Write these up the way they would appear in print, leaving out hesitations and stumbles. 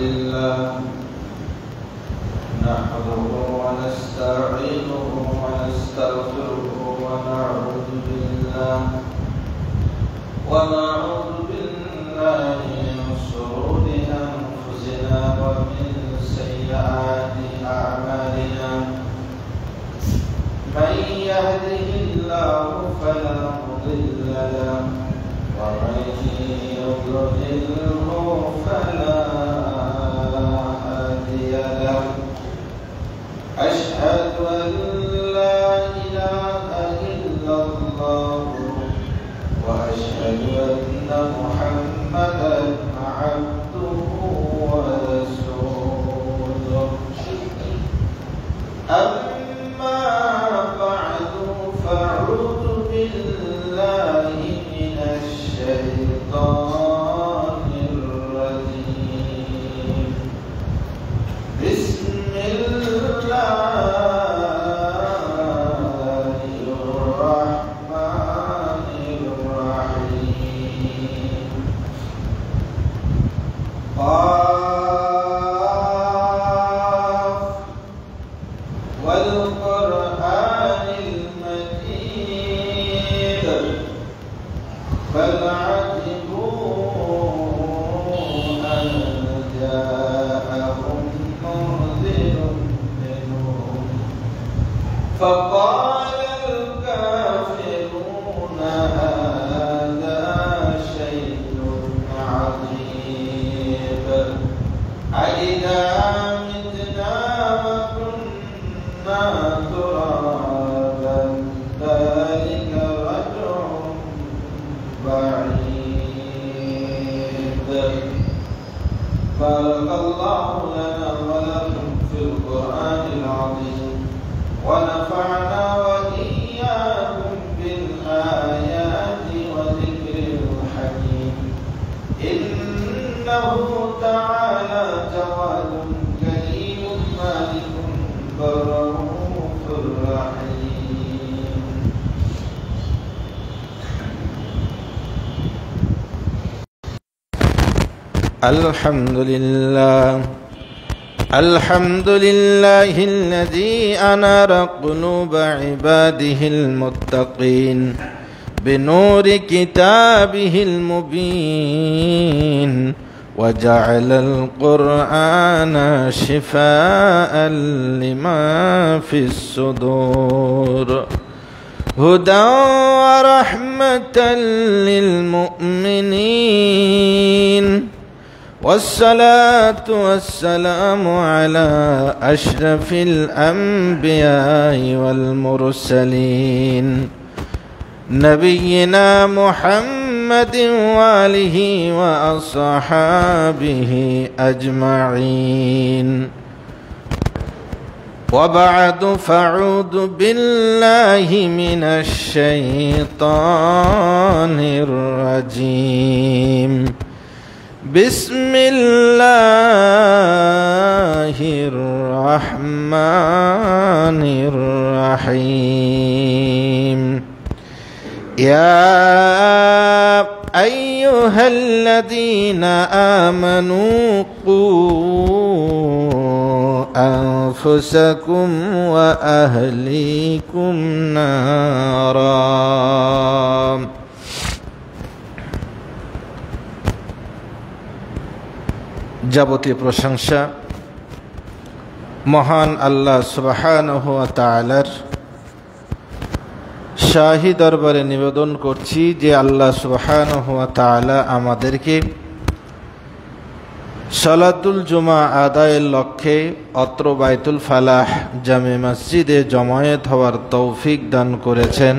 لله نحمده ونستعينه ونستغفره ونعوذ بالله من شرور أنفسنا ومن سيئات أعمالنا من يهده الله فلا مضل له ومن يضلله فلا هادي له أشهد أن لا إله إلا الله وأشهد أن محمدا عبده ورسوله أما بعد فأعوذ بالله من الشيطان الرجيم بسم الله الرحمن الرحيم قاف والقرآن المجيد بل عجبوا أن جاءهم منذر منهم فقال الكافرون هذا شيء عجيب أإذا متنا وكنا ترابا ذلك رجع بعيد بارك الله لنا ولكم في القرآن العظيم ونفعنا وإياكم بالآيات وذكر الحكيم إنه تعالى جواد كريم مالك رؤوف رحيم الحمد لله الذي أنار قلوب عباده المتقين بنور كتابه المبين وجعل القرآن شفاء لما في الصدور هدى ورحمة للمؤمنين والصلاة والسلام على أشرف الأنبياء والمرسلين نبينا محمد وآله وأصحابه أجمعين وبعد فاعوذ بالله من الشيطان الرجيم بسم الله الرحمن الرحيم يا أيها الذين آمنوا قوا أنفسكم وأهليكم نارا যাবতীয় প্রশংসা মহান আল্লাহ সুবহানাহু ওয়া তাআলার। শাহী দরবারে নিবেদন করছি যে আল্লাহ সুবহানাহু ওয়া তাআলা আমাদেরকে সালাতুল জুমা আদায়ের লক্ষ্যে অত্র বাইতুল ফালাহ জামে মসজিদে জমায়েত হওয়ার তৌফিক দান করেছেন।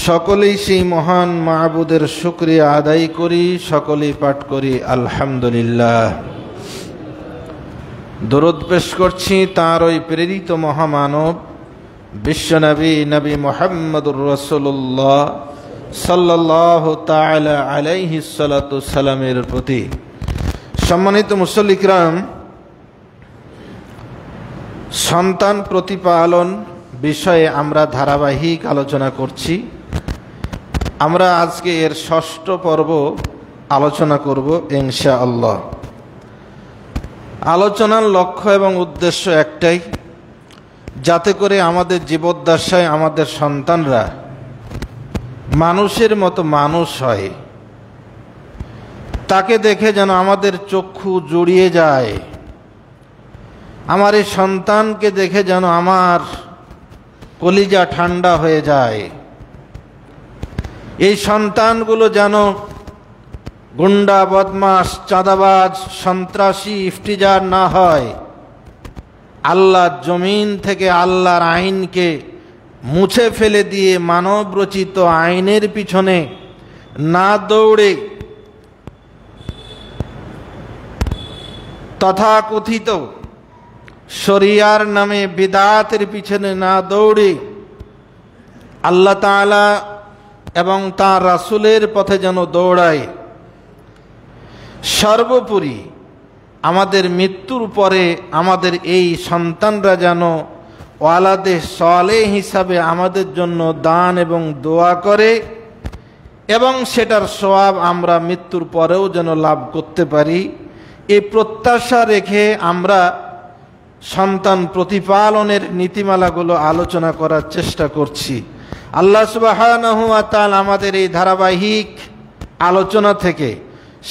সকলেই সেই মহান মাবুদের শুকরিয়া আদায় করি, সকলেই পাঠ করি আলহামদুলিল্লাহ। দরুদ পেশ করছি তাঁর ওই প্রেরিত মহামানব বিশ্বনবী নবী মুহাম্মদুর রাসূলুল্লাহ সাল্লাল্লাহু তাআলা আলাইহি সাল্লাতু সালামের প্রতি। সম্মানিত মুসল্লি কিরাম, সন্তান প্রতিপালন বিষয়ে আমরা ধারাবাহিক আলোচনা করছি। আমরা আজকে এর ষষ্ঠ পর্ব আলোচনা করব ইনশাআল্লাহ। আলোচনার লক্ষ্য এবং উদ্দেশ্য একটাই, যাতে করে আমাদের জীবদ্দশায় আমাদের সন্তানরা মানুষের মতো মানুষ হয়, তাকে দেখে যেন আমাদের চক্ষু জুড়িয়ে যায়। আমার এই সন্তানকে দেখে যেন আমার কলিজা ঠান্ডা হয়ে যায়। এই সন্তানগুলো যেন গুন্ডা, বদমাশ, চাঁদাবাজ, সন্ত্রাসী, ইফতিজার না হয়, আল্লাহর জমিন থেকে আল্লাহর আইনকে মুছে ফেলে দিয়ে মানব রচিত আইনের পিছনে না দৌড়ে তথাকথিত শরিয়ার নামে বিদআতের পিছনে না দৌড়ে আল্লাহ তাআলা এবং তাঁর রাসূলের পথে যেন দৌড়ায়। সর্বোপরি আমাদের মৃত্যুর পরে আমাদের এই সন্তানরা যেন ওয়ালাদে সালেহ হিসাবে আমাদের জন্য দান এবং দোয়া করে, এবং সেটার সওয়াব আমরা মৃত্যুর পরেও যেন লাভ করতে পারি, এই প্রত্যাশা রেখে আমরা সন্তান প্রতিপালনের নীতিমালাগুলো আলোচনা করার চেষ্টা করছি। আল্লাহ সুবহানাহু ওয়া তাআলা আমাদের এই ধারাবাহিক আলোচনা থেকে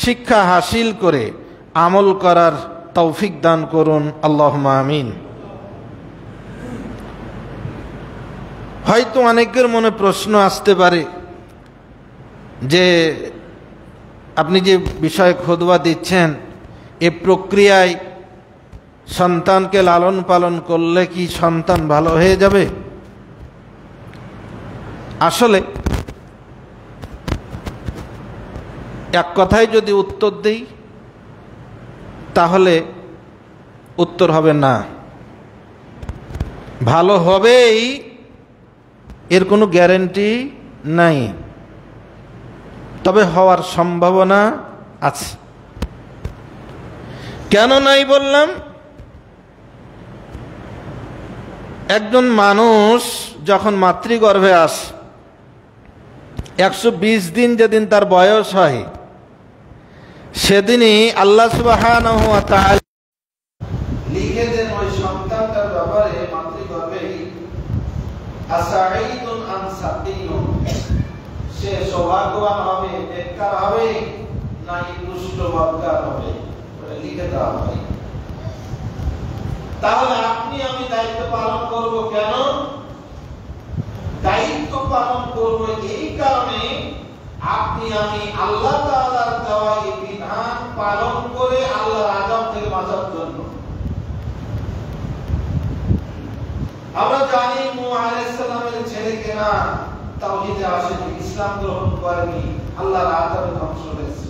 শিক্ষা হাসিল করে আমল করার তৌফিক দান করুন, আল্লাহুম্মা আমিন। হয়তো অনেকের মনে প্রশ্ন আসতে পারে যে আপনি যে বিষয়ে খুতবা দিচ্ছেন, এ প্রক্রিয়ায় সন্তানকে লালন পালন করলে কি সন্তান ভালো হয়ে যাবে? আসলে এক কথায় যদি উত্তর দেই তাহলে উত্তর হবে না। ভালো হবেই এর কোনো গ্যারান্টি নাই, তবে হওয়ার সম্ভাবনা আছে। কেন নাই বললাম? একজন মানুষ যখন মাতৃগর্ভে আসে, 120 দিন যেদিন তার বয়স হয়, সেদিনই আল্লাহ সুবহানাহু ওয়া তাআলা লিখে দেন ওই সন্তানটার ব্যাপারে মাতৃগর্ভে, আসাঈদুন আন সাকিনুন, সে সৌভাগ্যবান হবে, নেককার হবে, নাকি দুষ্ট বদকার হবে, লিখে দেওয়া হয়। তাহলে আপনি আমি দায়িত্ব পালন করব কেন? দায়িত্ব পালন করব এই কারণে, আপনি আমি আল্লাহ তাআলার দেওয়া এই বিধান পালন করে আল্লাহর আযাব থেকে বাঁচার জন্য। আমরা জানি নূহ আলাইহিস সালামের ছেলে কেনা তাওহীদে আসেনি, ইসলাম গ্রহণ করেনি, আল্লাহর আযাবে ধ্বংস হয়েছে।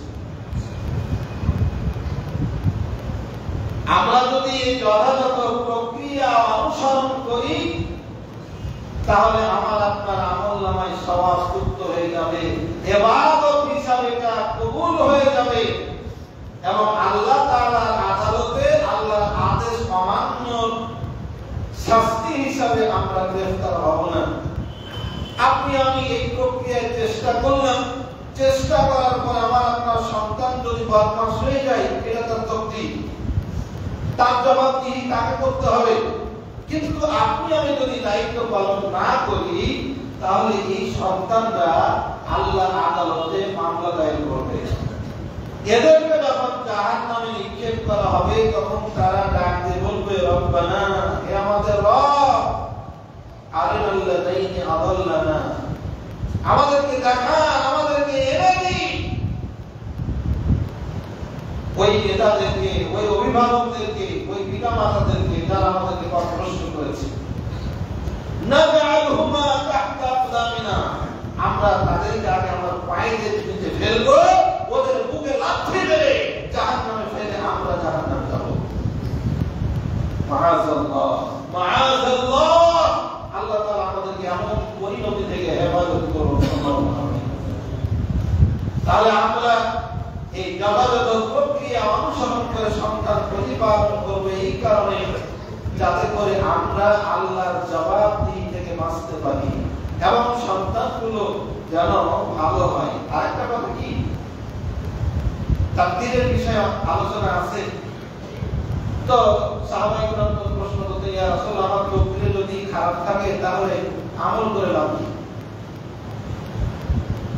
আমরা যদি এই যথাযথ প্রক্রিয়া অনুসরণ করি, তাহলে আমার আপনার আমলনামায় সওয়াব যুক্ত হয়ে যাবে, ইবাদত হিসাবে এটা কবুল হয়ে যাবে, এবং আল্লাহ তাআলার আদালতে আল্লাহর আদেশ অমান্যর শাস্তি হিসাবে আমরা গ্রেফতার হব না। আপনি আমি এই প্রক্রিয়ায় চেষ্টা করলাম, চেষ্টা করার পর আমার আপনার সন্তান যদি বদমাশ হয়ে যায়, এটা তার তকদীর, তার জবাবদিহি তাকে করতে হবে। কিন্তু আপনি আমি যদি দায়িত্ব পালন না করি, তাহলে এই সন্তানরা আল্লাহর আদালতে মামলা দায়ের করবে। এদেরকে যখন জাহান্নামে নিক্ষেপ করা হবে, তখন তারা ডাক দিয়ে বলবে, রব্বানা, হে আমাদের রব, আরিনাল্লাযীনা আদাল্লানা, আমাদেরকে দেখান, আমাদেরকে এনে দিন ওই নেতাদেরকে, ওই অভিভাবকদেরকে, ওই পিতা মাতাদেরকে যারা আমাদেরকে পথভ্রষ্ট করেছে। নাজআলহুমা তাহতা আকদামিনা, আমরা তাদেরকে আগে আমার পায়ের নিচে ফেলবো, ওদের বুকে লাথি মেরে জাহান্নামে ফেলে আমরা জাহান্নামে যাব। মাআযাল্লাহ, মাআযাল্লাহ, আল্লাহ তাআলা আমাদেরকে এমন পরিণতি থেকে হেফাজত করুন। তাহলে আমরা এই যথাযথ প্রক্রিয়া অনুসরণ করে সন্তান প্রতিপালন করবে এই কারণে, যাতে করে আমরা আল্লাহর জবাবদিহি থেকে বাঁচতে পারি এবং সন্তানগুলো যেন ভালো হয়। আরেকটা কথা কি, তাকদীরের বিষয়ে আলোচনা আছে। তো সাহাবায়ে কেরাম তো প্রশ্ন করতে, ইয়া রাসূলুল্লাহ, আমার তকদিরে যদি খারাপ থাকে তাহলে আমল করে লাভ কি?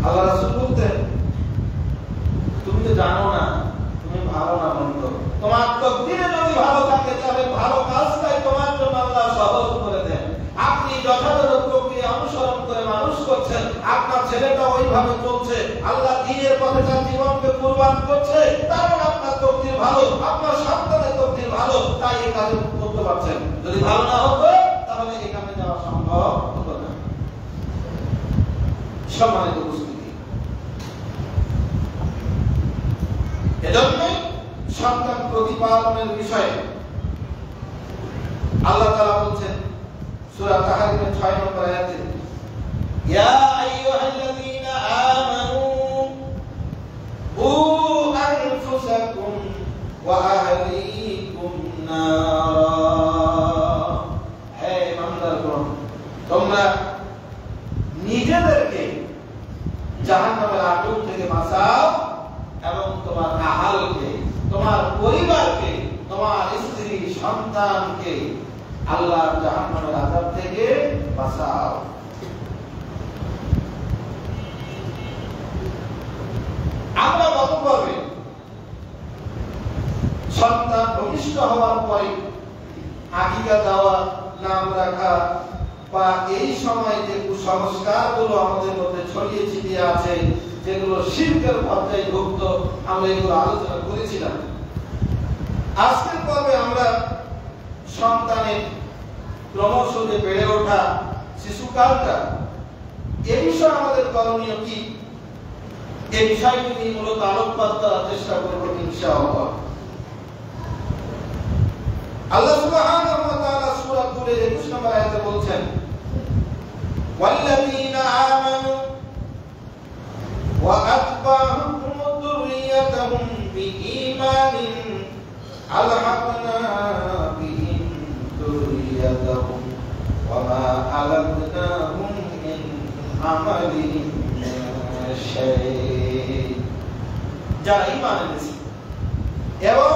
আল্লাহ রাসূল বলতেন, তুমি তো জানো না তুমি ভালো না মন্দ, তোমার তকদিরে যদি ভালো থাকে তাহলে ভালো কাজটাই তোমার জন্য আল্লাহ সহজ করে দেন। আপনি যথাযথ প্রক্রিয়া অনুসরণ করে মানুষ করছেন, আপনার ছেলেটা ওইভাবে চলছে, আল্লাহ দ্বীনের পথে তার জীবনকে কুরবান করছে, কারণ আপনার তকদির ভালো, আপনার সন্তানের তকদির ভালো, তাই এই কাজ করতে পারছেন। যদি ভালো না হতো তাহলে এখানে যাওয়া সম্ভব হতো না। সম্মানিত উপস্থিতি, এজন্য সন্তান প্রতিপালনের বিষয়ে আল্লাহ তাআলা বলছেন সূরা তাহরিমের 6 নম্বর আয়াতে, ইয়া আইয়ুহাল্লাযীনা আমানু উ আনফুসাকুম ওয়া আহলিকুম নারা, হে ইমানদারগণ, তোমরা নিজেদেরকে জাহান্নামের আগুন থেকে বাঁচাও এবং তোমার আহালকে, তোমার পরিবারকে, তোমার স্ত্রী সন্তানকে আল্লাহর জাহান্নামের আযাব থেকে বাঁচাও। আমরা কত করবে সন্তান ভূমিষ্ঠ হওয়ার পরে আকিকা দেওয়া, নাম রাখা বা এই সময় যে কুসংস্কারগুলো আমাদের মধ্যে ছড়িয়ে ছিটিয়ে আছে, যেগুলো শিরকের পর্যায়ে ভুক্ত, আমরা এগুলো আলোচনা করেছিলাম। আজকের পর্বে আমরা সন্তানের ক্রমশ যে বেড়ে ওঠা শিশুকালটা, এ বিষয়ে আমাদের করণীয় কি, এই বিষয়টি নিয়ে মূলত আলোকপাত করার চেষ্টা করব ইনশাআল্লাহ। আল্লাহ সুবহানাহু ওয়া তাআলা সূরা তুরের 21 নম্বর আয়াতে বলছেন, ওয়াল্লাযীনা আমানু ওয়া আতবাহুম যুররিয়াতাহুম বিঈমানিন আলহাকনা বিহিম যুররিয়াতাহুম ওয়া মা আলামনাহুম মিন আমালিহিম শাই'। যারা ঈমান এনেছে এবং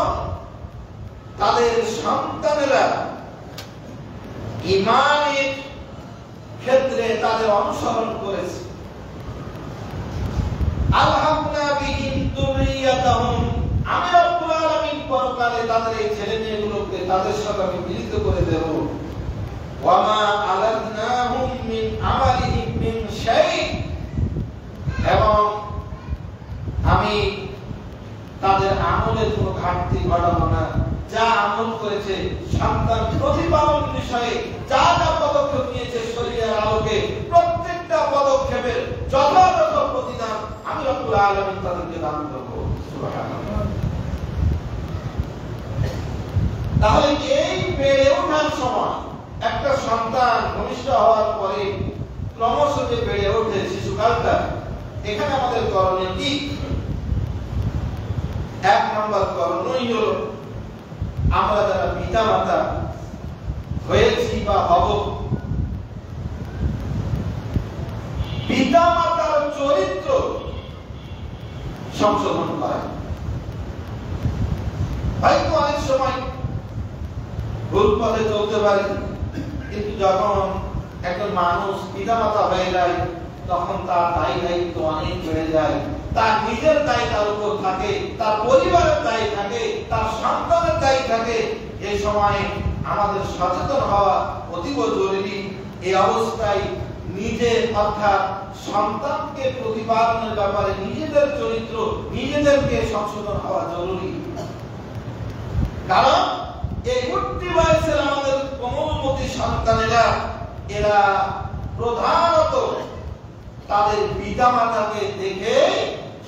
তাদের সন্তানেরা ঈমানের ক্ষেত্রে তাদের অনুসরণ করেছে, আলহাকনা বিহিম যুররিয়াতাহুম, আমি রব্বুল আলামিন পরকালে তাদের এই ছেলে মেয়েগুলোকে তাদের সাথে আমি মিলিত করে দেব, ওয়া মা আলাদনাহুম মিন আমালিহিম মিন শাই', এবং আমি তাদের আমলের কোনো ঘাটতি ঘটাবো না। যা আমল করেছে সন্তান প্রতিপালন বিষয়ে যা যা পদক্ষেপ নিয়েছে শরীয়তের আলোকে, প্রত্যেকটা পদক্ষেপের যথাযথ প্রতিদান আমি রব্বুল আলামিন তাদেরকে দান করব। সুবহানাল্লাহ। তাহলে এই বেড়ে ওঠার সময় একটা সন্তান ভূমিষ্ঠ হওয়ার পরে ক্রমশ যে বেড়ে ওঠে শিশুকালটা, এখানে আমাদের করণীয় কি? এক নম্বর করণীয় হলো, আমরা যারা পিতা মাতা হয়েছি বা হব, পিতা মাতার চরিত্র সংশোধন করা। হয়তো অনেক সময় ভুল পথে চলতে পারে, কিন্তু যখন একজন মানুষ পিতা মাতা হয়ে যায় তখন তার দায় দায়িত্ব অনেক বেড়ে যায়। তার নিজের দায় তার উপর থাকে, তার পরিবারের দায় থাকে, তার সন্তানের দায় থাকে। এই সময় আমাদের সচেতন হওয়া অতীব জরুরি। এই অবস্থায় নিজের অর্থাৎ সন্তানকে প্রতিপালনের ব্যাপারে নিজেদের চরিত্র, নিজেদেরকে সংশোধন হওয়া জরুরি। কারণ এই উঠতি বয়সের আমাদের কোমলমতি সন্তানেরা, এরা প্রধানত তাদের পিতা মাতাকে দেখে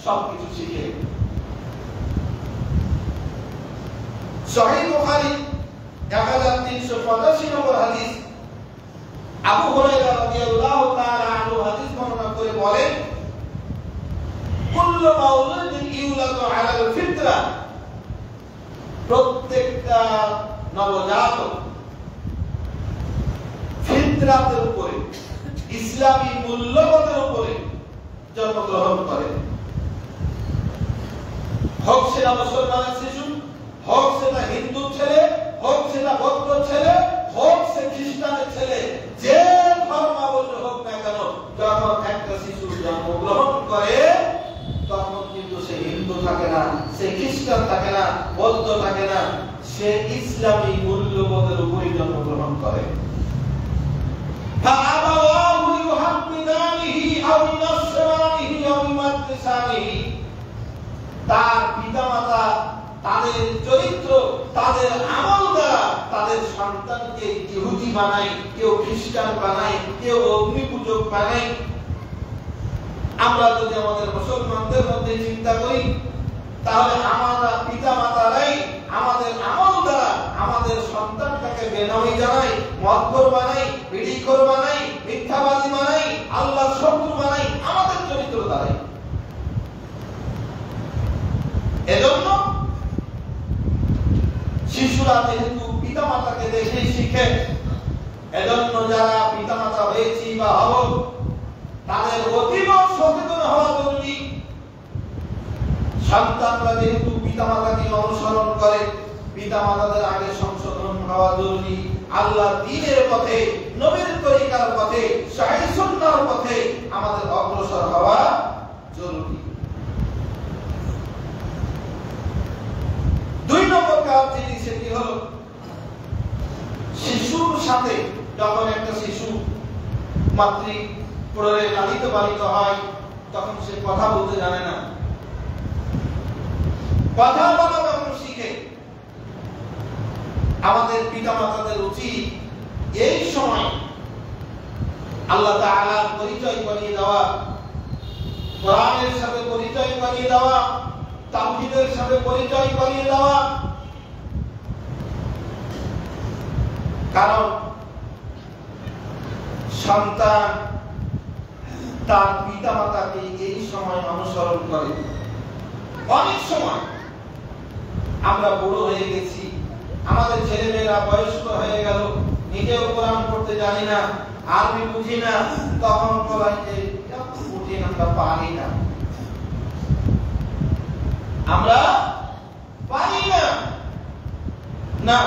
সবকিছু শিখে। সহিহ বুখারী 1385 নম্বর হাদিস, আবু হুরায়রা রাদিয়াল্লাহু তাআলা আনহু হাদিস বর্ণনা করে বলেন, কুল্লু মাউলুদিন ইউলাদু আলাল ফিতরা, প্রত্যেকটা নবজাতক ফিতরাতের উপরে, ইসলামী মূল্যবোধের উপরে জন্মগ্রহণ করে। হোক সেটা মুসলমানের শিশু, হোক সেটা হিন্দু ছেলে, হোক সেটা বৌদ্ধ ছেলে, হোক সে খ্রিস্টানের ছেলে, যে ধর্মাবলম্বী হোক না কেন, যখন একটা শিশু জন্মগ্রহণ করে তখন কিন্তু সে হিন্দু থাকে না, সে খ্রিস্টান থাকে না, বৌদ্ধ থাকে না, সে ইসলামী মূল্যবোধের উপরই জন্মগ্রহণ করে। তার পিতামাতা তাদের চরিত্র, তাদের আমল দ্বারা তাদের সন্তানকে ইহুদি বানায়, কেউ খ্রিস্টান বানায়, কেউ অগ্নি পূজক বানায়। আমরা যদি আমাদের মুসলমানদের মধ্যে চিন্তা করি, তাহলে আমরা পিতামাতারাই আমাদের আমল দ্বারা আমাদের সন্তানটাকে বেনামী জানাই, মদখোর বানাই, বিড়িখোর বানাই, মিথ্যাবাদী বানাই, আল্লাহর শত্রু বানাই আমাদের চরিত্র দ্বারাই। এজন্য শিশুরা যেহেতু পিতামাতাকে দেখেই শিখে, এজন্য যারা পিতামাতা হয়েছি বা হব তাদের অতীব সচেতন হওয়া জরুরি। সন্তানরা যেহেতু পিতামাতাকে অনুসরণ করে, পিতামাতাদের আগে সংশোধন হওয়া জরুরি। আল্লাহ দ্বীনের পথে, নবীর তরিকার পথে, সহিহ সুন্নাহর পথে আমাদের অগ্রসর হওয়া জরুরি। দুই নম্বর কাজ যেটি, সেটি হলো শিশুর সাথে যখন একটা শিশু মাতৃ কোলে লালিত পালিত হয়, তখন সে কথা বলতে জানে না, কথা বলা যখন শিখে, আমাদের পিতামাতাদের উচিত এই সময় আল্লাহ তাআলার পরিচয় করিয়ে দেওয়া, কোরআনের সাথে পরিচয় করিয়ে দেওয়া, তাওহীদের সাথে পরিচয় করিয়ে দেওয়া। কারণ সন্তান তার পিতামাতাকে এই সময় অনুসরণ করে। অনেক সময় আমরা বুড়ো হয়ে গেছি, আমাদের ছেলেমেয়েরা বয়স্ক হয়ে গেল, নিজেও কোরআন পড়তে জানি না, আরবি বুঝি না, তখন বলাই যে কঠিন, আমরা পারি না, আমরা পারি না। না,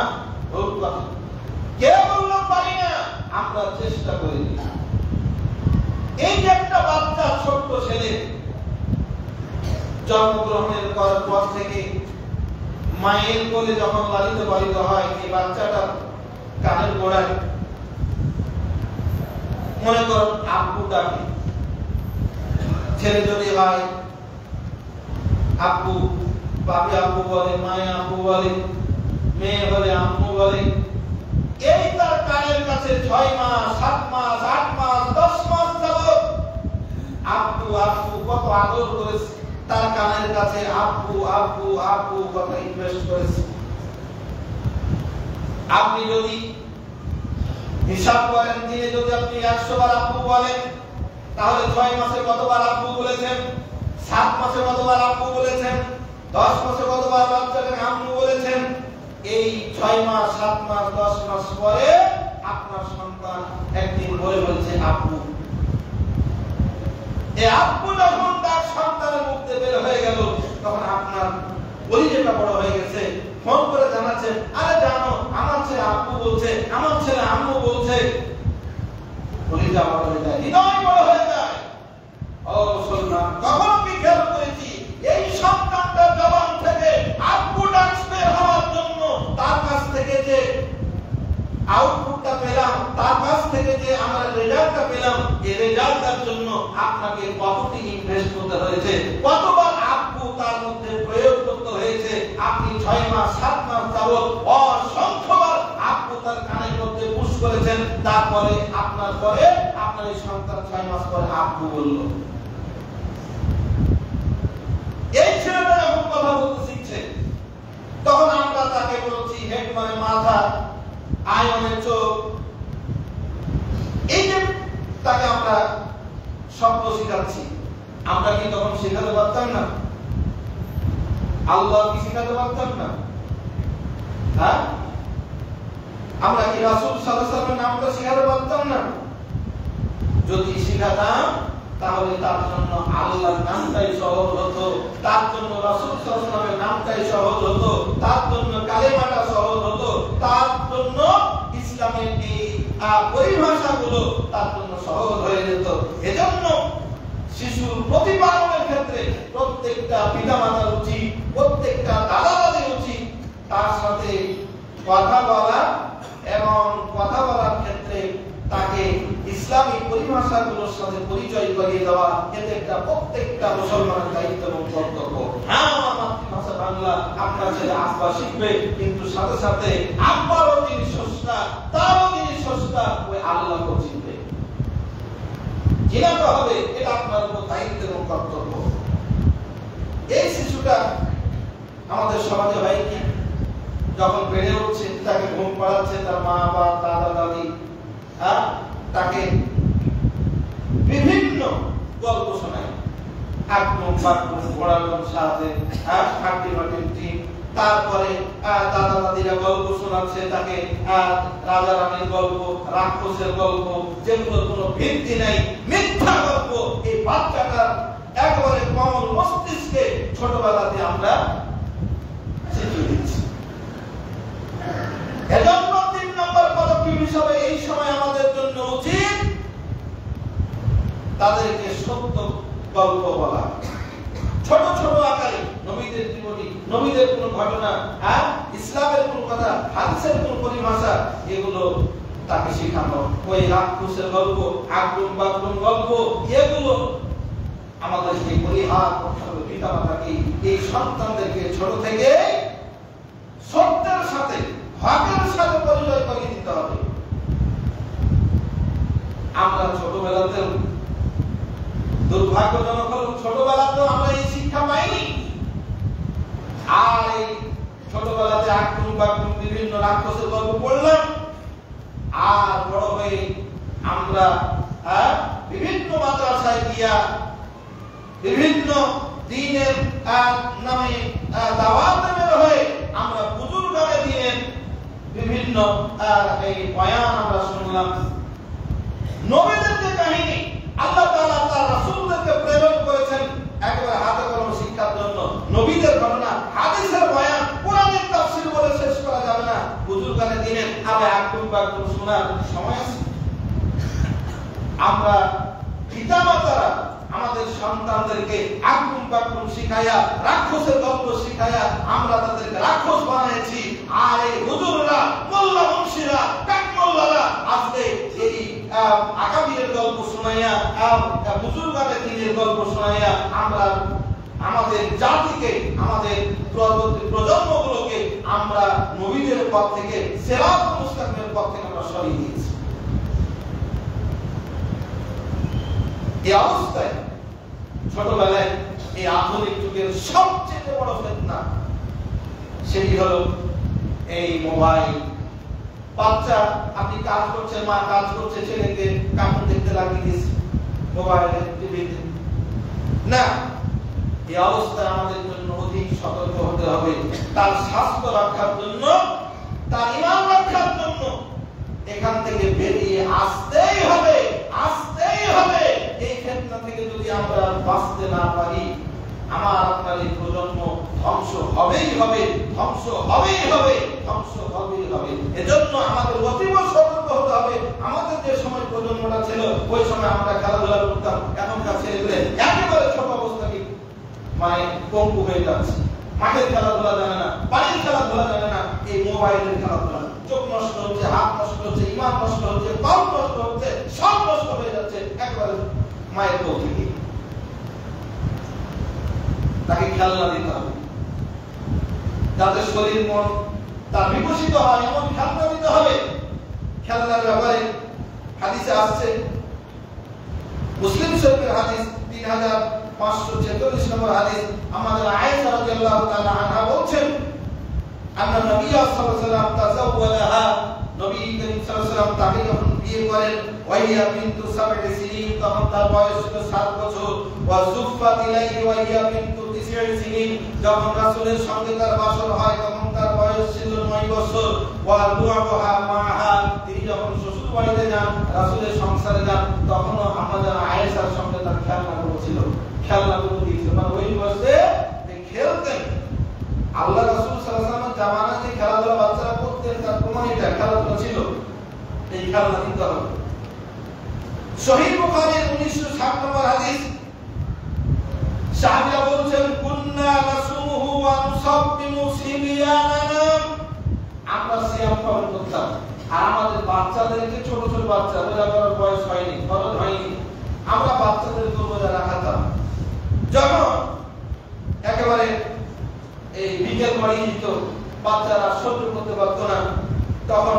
ভুল কথা। কে বললো পারি না? আমরা চেষ্টা করি। এই যে একটা বাচ্চা, ছোট্ট ছেলে জন্মগ্রহণের পর থেকে মায়ের কোলে যখন লালিত পালিত হয়, এই বাচ্চাটা কানের গোড়ায় মনে করুন আব্বু ডাকে। ছেলে যদি হয় আব্বু, বাবি আব্বু বলে, মায়ে আব্বু বলে, মেয়ে বলে আম্মু বলে। এই তার কানের কাছে 6 মাস, 7 মাস, 8 মাস, 10 মাস যাবত আব্বু আব্বু কত আদর করেছে, তার কানের কাছে আব্বু আব্বু আব্বু কত ইনভেস্ট করেছে। আপনি যদি হিসাব করেন, দিনে যদি আপনি 100 বার আব্বু বলেন, তাহলে 6 মাসে কতবার আব্বু বলেছেন, 7 মাসে কতবার আব্বু বলেছেন, 10 মাসে কতবার বাচ্চাকে আম্মু বলেছেন। এই 6 মাস, 7 মাস, 10 মাস পরে আপনার সন্তান একদিন বলে বলছে আব্বু। এই আব্বু যখন তার সন্তানের মুখ থেকে বের হয়ে গেল, তখন আপনার পরিচয়টা বড় হয়ে গেছে। ফোন করে জানাচ্ছেন, আরে জানো আমার ছেলে আব্বু বলছে, আমার ছেলে আম্মু বলছে। পরিচয় বড় হয়ে যায়, হৃদয় বড় হয়ে যায়। ও মুসলমান, কখনো কি খেয়াল করেছি এই সন্তানটার জবান থেকে আব্বু ডাক বের হওয়ার জন্য তার কাছ থেকে যে আউটপুটটা পেলাম, তার কাছ থেকে যে আমরা রেজাল্টটা পেলাম, এই রেজাল্টটার জন্য আপনাকে কতটি ইনভেস্ট করতে হয়েছে, কতবার আব্বু তার মধ্যে প্রয়োগ করতে হয়েছে। আপনি 6 মাস 7 মাস যাবত অসংখ্যবার আব্বু তার কানের মধ্যে পুশ করেছেন। তারপরে আপনার পরে আপনার এই সন্তান 6 মাস পরে আব্বু বলল। এই ছেলেটা যখন কথা বলতে শিখছে, তখন আমরা তাকে বলছি হেড মানে মাথা, আই মানে চোখ। এই যে তাকে আমরা শব্দ শিখাচ্ছি, আমরা কি তখন শেখাতে পারতাম না? আল্লাহ কি শেখাতে পারতাম না? হ্যাঁ, আমরা কি রাসূল সাল্লাল্লাহু আলাইহি ওয়াসাল্লামের নামটা শেখাতে পারতাম না? যদি শেখাতাম তাহলে তার জন্য আল্লাহর নামটাই সহজ হতো, তার জন্য রাসূল সাল্লাল্লাহু আলাইহি ওয়াসাল্লামের নামটাই সহজ হতো, তার জন্য কালেমাটা সহজ হতো, তার পরিভাষাগুলো তার জন্য সহজ হয়ে যেত। এজন্য শিশুর প্রতিপালনের ক্ষেত্রে প্রত্যেকটা পিতামাতার উচিত, প্রত্যেকটা দাদা দাদির উচিত তার সাথে কথা বলা এবং কথা বলার ক্ষেত্রে তাকে ইসলামী পরিভাষাগুলোর সাথে পরিচয় করিয়ে দেওয়া। এতে একটা প্রত্যেকটা মুসলমানের দায়িত্ব এবং কর্তব্য। হ্যাঁ, আমার মাতৃভাষা বাংলা, আপনার ছেলে আব্বা শিখবে, কিন্তু সাথে সাথে আব্বারও যিনি স্রষ্টা, তারও যিনি স্রষ্টা, ওই আল্লাহকে চিনবে, চিনাতে হবে। এটা আপনার উপর দায়িত্ব এবং কর্তব্য। এই শিশুটা আমাদের সমাজে হয় কি, যখন বেড়ে উঠছে, তাকে ঘুম পাড়াচ্ছে তার মা বা দাদা দাদি, তাকে বিভিন্ন গল্প শোনায়, আকরম বাকরম ঘোড়ার সাথে হাড্ডি মাটির টিম। তারপরে দাদা দাদিরা গল্প শোনাচ্ছে তাকে, রাজা রানীর গল্প, রাক্ষসের গল্প, যেগুলো কোনো ভিত্তি নাই, মিথ্যা গল্প। এই বাচ্চাটার একেবারে কমল মস্তিষ্কে ছোটবেলাতে আমরা শিখিয়ে দিচ্ছি। এজন্য ৩ নম্বর পদক্ষেপ হিসাবে এই সময় আমাদের জন্য উচিত তাদেরকে সত্য গল্প বলা, ছোট ছোট আকারে নবীদের জীবনী, নবীদের কোন ঘটনা, ইসলামের কোন কথা, হাদিসের কোন পরিভাষা, এগুলো তাকে শেখানো। ওই রাক্ষসের গল্প, আকরম বাকরম গল্প, এগুলো আমাদেরকে পরিহার করতে হবে। পিতামাতাকে, এই সন্তানদেরকে ছোট থেকে সত্যের সাথে, হকের সাথে পরিচয় করিয়ে দিতে হবে। আমরা ছোটবেলাতেও, দুর্ভাগ্যজনক হল, ছোটবেলাতেও আমরা এই শিক্ষা পাইনি। আর এই ছোটবেলাতে আকরম বাকরম বিভিন্ন রাক্ষসের গল্প পড়লাম, আর বড় হয়ে আমরা বিভিন্ন মাদ্রাসায় গিয়া বিভিন্ন দ্বীনের নামে দাওয়াতের হয়ে আমরা বুজুর্গানে দ্বীনের বিভিন্ন এই বয়ান আমরা শুনলাম। নবীদের যে কাহিনী, আল্লাহ তাআলা তার রাসূলদেরকে প্রেরণ করেছেন একেবারে হাতে কলমে শিক্ষার জন্য। নবীদের ঘটনা, হাদিসের বয়ান, কোরআনের তাফসীর বলে শেষ করা যাবে না। বুজুর্গানে দ্বীনের আবার আকরম বাকরম শোনার সময় আছে? আমরা পিতামাতারা আমাদের সন্তানদেরকে আকরম বাকরম শিখাইয়া, রাক্ষসের গল্প শিখাইয়া আমরা তাদেরকে রাক্ষস বানিয়েছি। আর এই হুজুররা, মোল্লা মুন্সিরা, কাকমোল্লারা আজকে এই আকাবিরের গল্প শোনাইয়া, বুজুর্গানের দ্বীনের গল্প শোনাইয়া আমরা আমাদের জাতিকে, আমাদের পরবর্তী প্রজন্মগুলোকে আমরা নবীদের পথ থেকে, সিরাতুল মুস্তাকিমের পথ থেকে আমরা সরিয়ে দিয়েছি। এই অবস্থায় ছোটবেলায় এই আধুনিক যুগের সবচেয়ে বড় ফিতনা, সেটি হলো এই মোবাইল। বাচ্চা, আপনি কাজ করছেন, মা কাজ করছে, ছেলেকে কার্টুন দেখতে লাগিয়ে দিয়েছে মোবাইলে, টিভিতে। না, এই অবস্থায় আমাদের জন্য অধিক সতর্ক হতে হবে। তার স্বাস্থ্য রক্ষার জন্য, তার ঈমান রক্ষার জন্য এখান থেকে বেরিয়ে আসতেই হবে, আসতেই হবে। এই ফিতনা থেকে যদি আমরা বাঁচতে না পারি, আমার আপনার এই প্রজন্ম ধ্বংস হবেই হবে, ধ্বংস হবেই হবে, ধ্বংস হবেই হবে। এজন্য আমাদের অতীব সতর্ক হতে হবে। আমাদের যে সময় প্রজন্মটা ছিল, ওই সময় আমরা খেলাধুলা করতাম। এখনকার ছেলেগুলো একেবারে ছোট অবস্থা কি মানে পঙ্গু হয়ে যাচ্ছে। মাঠের খেলাধুলা জানে না, বাড়ির খেলাধুলা জানে না, এই মোবাইলের খেলাধুলা। চোখ নষ্ট হচ্ছে, হাত নষ্ট হচ্ছে, ঈমান নষ্ট হচ্ছে, কলব নষ্ট হচ্ছে, সব নষ্ট হয়ে যাচ্ছে একেবারে মায়ের কোল থেকে। তাকে খেলনা দিতে হবে, যাতে শরীর মন তার বিকশিত হয়, এমন খেলনা দিতে হবে। খেলনার ব্যাপারে হাদিসে আসছে, মুসলিম শরীফের হাদিস 3546 নম্বর হাদিস, আমাদের আয়েশা রাদিয়াল্লাহু তাআলা আনহা বলছেন, আন্না নবী সাল্লাল্লাহু আলাইহি ওয়াসাল্লাম তাযাওয়াজাহা, নবী করিম সাল্লাল্লাহু আলাইহি ওয়াসাল্লাম তাকে যখন বিয়ে করেন, ওয়াইয়া বিনতু 7 সিনিন, তখন তার বয়স ছিল 7 বছর। ওয়া যুফফাত ইলাইহি ওয়াইয়া বিনতু 9 সিনিন, যখন রাসূলের সঙ্গে তার বাসর হয় তখন তার বয়স ছিল 9 বছর। ওয়া দুআহা মাহা, তিনি যখন শ্বশুর বাড়িতে যান, রাসূলের সংসারে যান, তখনও আমাদের আয়েশার সঙ্গে তার খেলনাগুলো ছিল, খেলনাগুলো দিয়েছিল। মানে ওই বয়সে খেলতেন। আল্লাহ রাসূল সাল্লাল্লাহু আলাইহি ওয়াসাল্লামের জামানায় যে খেলাধুলা বাচ্চারা করতেন, তার প্রমাণ এটা, খেলাধুলা ছিল। এই খেলনা দিতে হবে। সহিহ বুখারীর 1960 নম্বর হাদিস, সাহাবীরা বলছেন কুন্না নাসুমুহু ওয়া নুসাব্বিমু সিবিয়ানানা, আমরা সিয়াম পালন করতাম আর আমাদের বাচ্চাদেরকে, ছোট ছোট বাচ্চা রোজা করার বয়স হয়নি, ফরজ হয়নি, আমরা বাচ্চাদেরকে রোজা রাখাতাম। যখন একেবারে এই বিকেল গড়িয়ে দিত, বাচ্চারা সহ্য করতে পারত না, তখন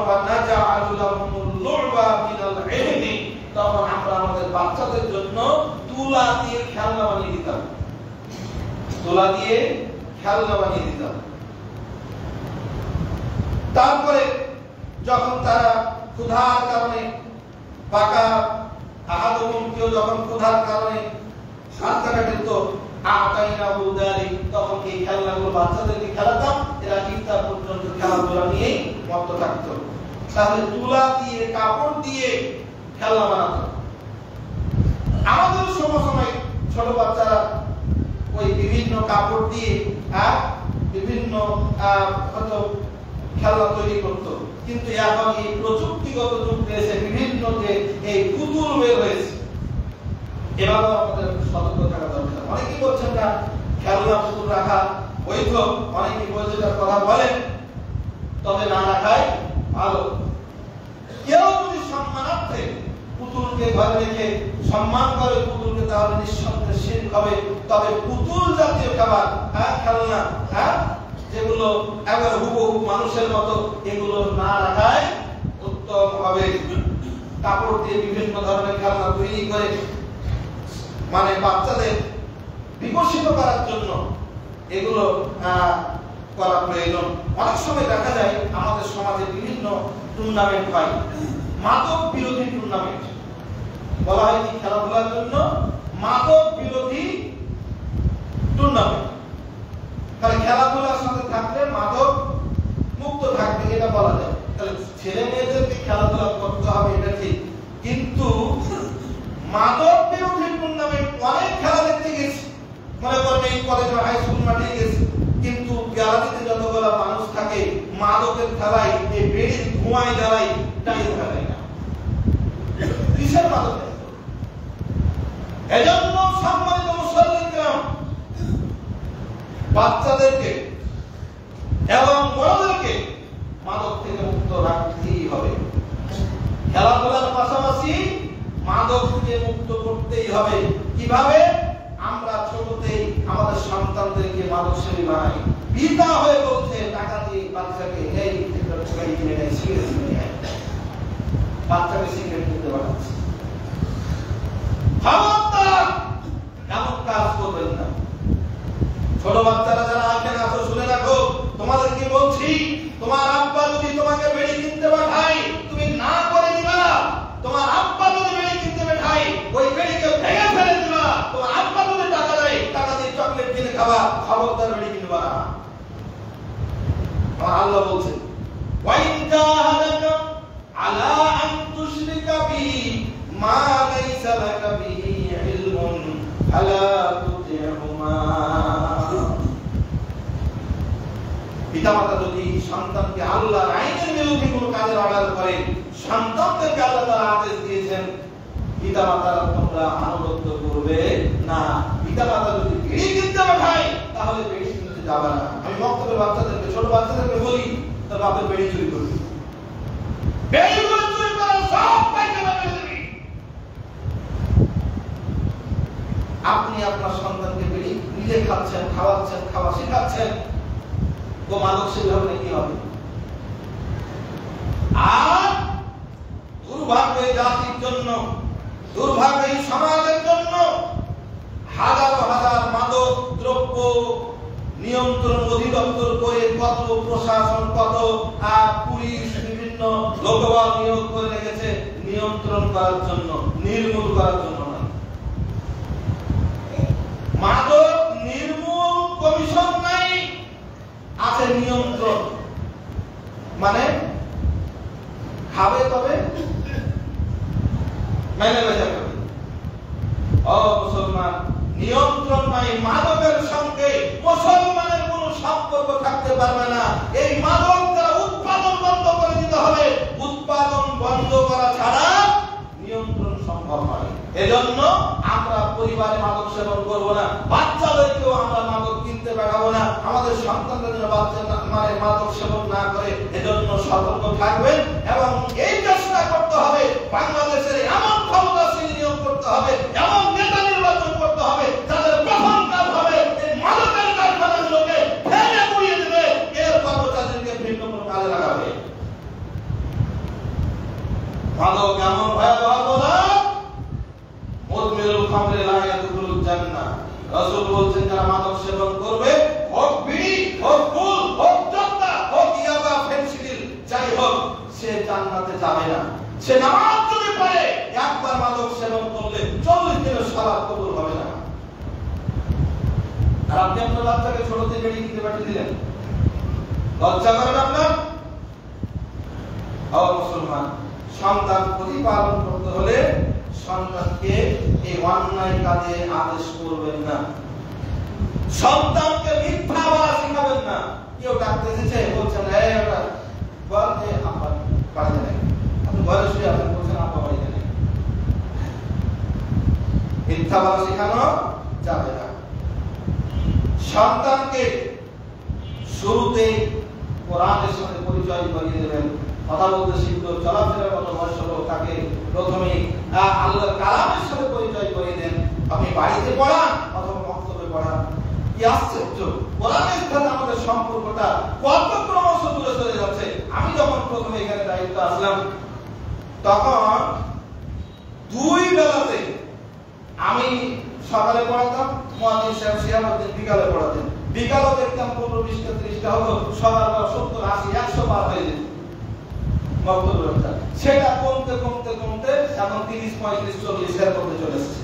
তখন আমরা আমাদের বাচ্চাদের জন্য তুলা দিয়ে খেলনা বানিয়ে দিতাম, তুলা দিয়ে খেলনা বানিয়ে দিতাম। তারপরে যখন তারা ক্ষুধার কারণে পাকা আহাদুহুম, কেউ যখন ক্ষুধার কারণে হাত কাটা দিত, তখন এই খেলনাগুলো বাচ্চাদেরকে খেলাতাম, এরা ইফতার পর্যন্ত খেলাধুলা নিয়ে মত্ত থাকত। তাহলে তুলা দিয়ে, কাপড় দিয়ে খেলনা বানাতো। আমাদের সময় ছোট বাচ্চারা ওই বিভিন্ন কাপড় দিয়ে বিভিন্ন হয়তো খেলনা তৈরি করত, কিন্তু এখন এই প্রযুক্তিগত যুগ এসে বিভিন্ন যে এই পুতুল বের হয়েছে, এভাবে আমাদের সতর্ক থাকা দরকার। অনেকেই বলছেন না খেলনা পুতুল রাখা বৈধ, অনেকেই বৈধতার কথা বলেন, তবে না রাখাই ভালো। কেউ যদি সম্মানার্থে পুতুলকে ঘরে রেখে সম্মান করে পুতুলকে, তাহলে নিঃসন্দেহে শিরক হবে। তবে পুতুল জাতীয় খাবার, খেলনা, যেগুলো একেবারে হুবহু মানুষের মতো, এগুলো না রাখাই উত্তম হবে। কাপড় দিয়ে বিভিন্ন ধরনের খেলনা তৈরি করে মানে বাচ্চাদের বিকশিত করার জন্য এগুলো করা প্রয়োজন। অনেক সময় দেখা যায় আমাদের সমাজে বিভিন্ন টুর্নামেন্ট হয়, মাদক বিরোধী টুর্নামেন্ট বলা হয় কি, খেলাধুলার জন্য মাদক বিরোধী টুর্নামেন্ট। তাহলে খেলাধুলার সাথে থাকলে মাদক মুক্ত থাকবে, এটা বলা যায়। তাহলে ছেলে মেয়েদেরকে খেলাধুলা করতে হবে, এটা ঠিক, কিন্তু মাদক বিরোধী টুর্নামেন্ট অনেক খেলা দেখতে গেছি, মনে করেন এই কলেজ বা হাই স্কুল মাঠে গেছি, কিন্তু গ্যালারিতে যতগুলো মানুষ থাকে মাদকের খেলায়, এই বেড়ির ধোঁয়ায় জ্বালাই টাইম খেলায় না, কিসের মাদক? এজন্য সম্মানিত মুসল্লিরা বাচ্চাদেরকে এবং বড়দেরকে মাদক থেকে মুক্ত রাখতেই হবে। খেলাধুলার পাশাপাশি মাদক থেকে মুক্ত করতেই হবে। কিভাবে? আমরা ছোটতেই আমাদের সন্তানদেরকে মাদক সেবী বানাই। পিতা হয়ে বলছে টাকা দিয়ে বাচ্চাকে এই সিগারেট কিনে নেয়, সিগারেট কিনে নেয়, বাচ্চাকে সিগারেট কিনতে বানাচ্ছে। খবরদার এমন কাজ করবেন না। ছোট বাচ্চারা যারা আছেন, আসো শুনে রাখো, তোমাদেরকে বলছি, তোমার আব্বা যদি তোমাকে বেড়ি কিনতে পাঠায়, তুমি না করে দিবা। তোমার আব্বা যদি বেড়ি কিনতে পাঠায়, ওই বেড়িকে ভেঙে ফেলে দিবা। তোমার আব্বা যদি টাকা দেয়, টাকা দিয়ে চকলেট কিনে খাবা, খবরদার বেড়ি কিনবা না। আমার আল্লাহ বলছেন, ওয়াইন জাহাদাকা আলা আন তুশরিকা বি মা লাইসা লাকা বিহি ইলমুন ফালা তুতিহুমা। পিতামাতা যদি সন্তানকে আল্লাহর আইনের বিরুদ্ধে কোনো কাজের অর্ডার করে, সন্তানদেরকে আল্লাহ তাআলা আদেশ দিয়েছেন পিতামাতারা তোমরা আনুগত্য করবে না। পিতামাতা যদি বেড়ি কিনতে পাঠায়, তাহলে বেড়ি কিনতে যাবে না। আমি বক্তব্যের বাচ্চাদেরকে, ছোট বাচ্চাদেরকে বলি, তার বাপের বেড়ি চুরি করবে, বেড়িগুলো চুরি করে সব পায়খানা করে দেবে। আপনি আপনার সন্তানকে বেড়ি নিজে খাচ্ছেন, খাওয়াচ্ছেন, খাওয়া শেখাচ্ছেন, তো মাদক সেবী হলে কি হবে? আর দুর্ভাগ্য এই জাতির জন্য, দুর্ভাগ্য এই সমাজের জন্য হাজার হাজার মাদক দ্রব্য নিয়ন্ত্রণ অধিদপ্তর করে, কত প্রশাসন, কত পুলিশ, বিভিন্ন লোকবল নিয়োগ করে রেখেছে নিয়ন্ত্রণ করার জন্য, নির্মূল করার জন্য নয়। মাদক নির্মূল কমিশন নাই, আছে নিয়ন্ত্রণ। মানে খাবে তবে মেনে বেঁচে খাবে। ও মুসলমান, নিয়ন্ত্রণ নাই। মাদকের সঙ্গে মুসলমানের কোনো সম্পর্ক থাকতে পারবে না। এই মাদক যারা উৎপাদন বন্ধ করে দিতে হবে। উৎপাদন বন্ধ পরিবারে মাদক সেবন করব না, বাচ্চাদেরকেও আমরা মাদক কিনতে পাঠাবো না, আমাদের সন্তানরা যেন মাদক সেবন না করে এজন্য সতর্ক থাকবেন। এবং এই চেষ্টা করতে হবে বাংলাদেশের এমন ক্ষমতাশীল নিয়োগ করতে হবে, এমন নেতা নির্বাচন করতে হবে যাদের প্রথম কাজ হবে এই মাদকের কারখানাগুলোকে ফেলে পুড়িয়ে দেবে, এরপর তাদেরকে ভিন্ন কোনো কাজে লাগাবে। মাদক এমন ভয়াবহ পদার্থ, মুদমিরুল খামরে লা ইয়াদখুলুল জান্নাহ। রাসূল বলছেন যারা মাদক সেবন করবে, হোক বিড়ি, হোক গুল, হোক জর্দা, হোক ইয়াবা, ফেনসিডিল, যাই হোক, সে জান্নাতে যাবে না। সে নামাজ যদি পড়ে, একবার মাদক সেবন করলে 40 দিনের সালাত কবুল হবে না। আর আপনি আপনার বাচ্চাকে ছোট থেকে বেরিয়ে দিতে পাঠিয়ে দিলেন, লজ্জা করেন আপনার? ও মুসলমান, সন্তান প্রতিপালন করতে হলে সন্তানকে এই অন্যায় কাজে আদেশ করবেন না, সন্তানকে মিথ্যা বলা শেখাবেন না। কেউ ডাকতে এসেছে, বলছেন এই ওটা বলতে আমার বাড়িতে নেই, আপনি ঘরে শুয়ে আছেন, বলছেন আমার বাড়িতে নেই। মিথ্যা বলা শেখানো যাবে না। সন্তানকে শুরুতেই কোরআনের সাথে পরিচয় করিয়ে দেবেন, কথা বলতে শিখলো, চলাফেরার মতো বয়স হলো, তাকে প্রথমে আল্লাহর কালামের সাথে পরিচয় করিয়ে দেন। আপনি বাড়িতে পড়ান অথবা মক্তবে পড়ান, কি আশ্চর্য কোরআনের সাথে আমাদের সম্পর্কটা কত ক্রমশ দূরে চলে যাচ্ছে। আমি যখন প্রথমে এখানে দায়িত্ব আসলাম, তখন 2 বেলাতে আমি সকালে পড়াতাম, মুয়াজ্জিন সাহেব শিয়াবুদ্দিন বিকালে পড়াতেন। বিকালও দেখতাম 15-20টা 30টা হলো, সকালবেলা 70, 80, 100 পার হয়ে যেত বক্তব্যটা। সেটা কমতে কমতে কমতে এখন 30, 35, 40 এর মধ্যে চলে এসেছে।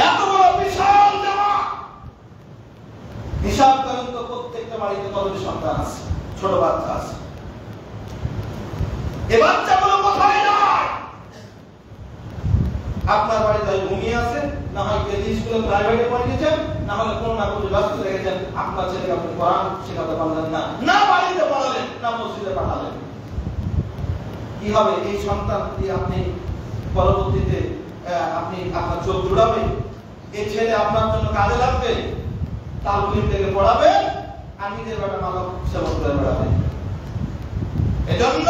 এত বড় বিশাল জামাত, হিসাব করেন তো প্রত্যেকটা বাড়িতে কতটি সন্তান আছে, ছোট বাচ্চা আছে। এই বাচ্চাগুলো কোথায় যায়? আপনার বাড়িতে ঘুমিয়ে আছে, না হয় কেজি স্কুলে প্রাইভেটে পড়িয়েছেন, না হলে কোনো না কোনো ব্যস্ত রেখেছেন। আপনার ছেলেকে আপনি কোরআন শেখাতে পারলেন না, না বাড়িতে পড়ালেন, না মসজিদে পাঠালেন। কি হবে? এই সন্তানটি আপনি পরবর্তীতে আপনি আপনার চোখ জুড়াবে, এই ছেলে আপনার জন্য কাজে লাগবে, তালবিল থেকে পড়াবে, আর নিজের বেটা মাদক সেবন করে বেড়াবে। এজন্য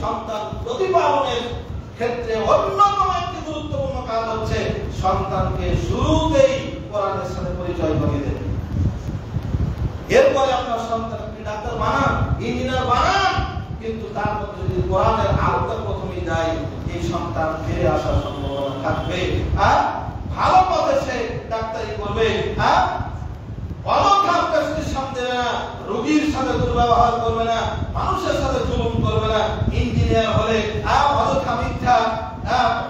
সন্তান প্রতিপালনের ক্ষেত্রে অন্যতম একটি গুরুত্বপূর্ণ কাজ হচ্ছে সন্তানকে শুরুতেই কোরআনের সাথে পরিচয় করিয়ে দেন। এরপরে আপনার সন্তানকে ডাক্তার বানান, ইঞ্জিনিয়ার বানান, কিন্তু তার মধ্যে যদি কোরআনের আলোটা প্রথমেই যায়, এই সন্তান ফিরে আসার সম্ভাবনা থাকবে। আর ভালো পথে সে ডাক্তারি করবে, আর অলক্ষার সামনে না, রোগীর সাথে দুর্ব্যবহার করবে না, মানুষের সাথে জুলুম করবে না। ইঞ্জিনিয়ার হলে অলক্ষা মিথ্যা,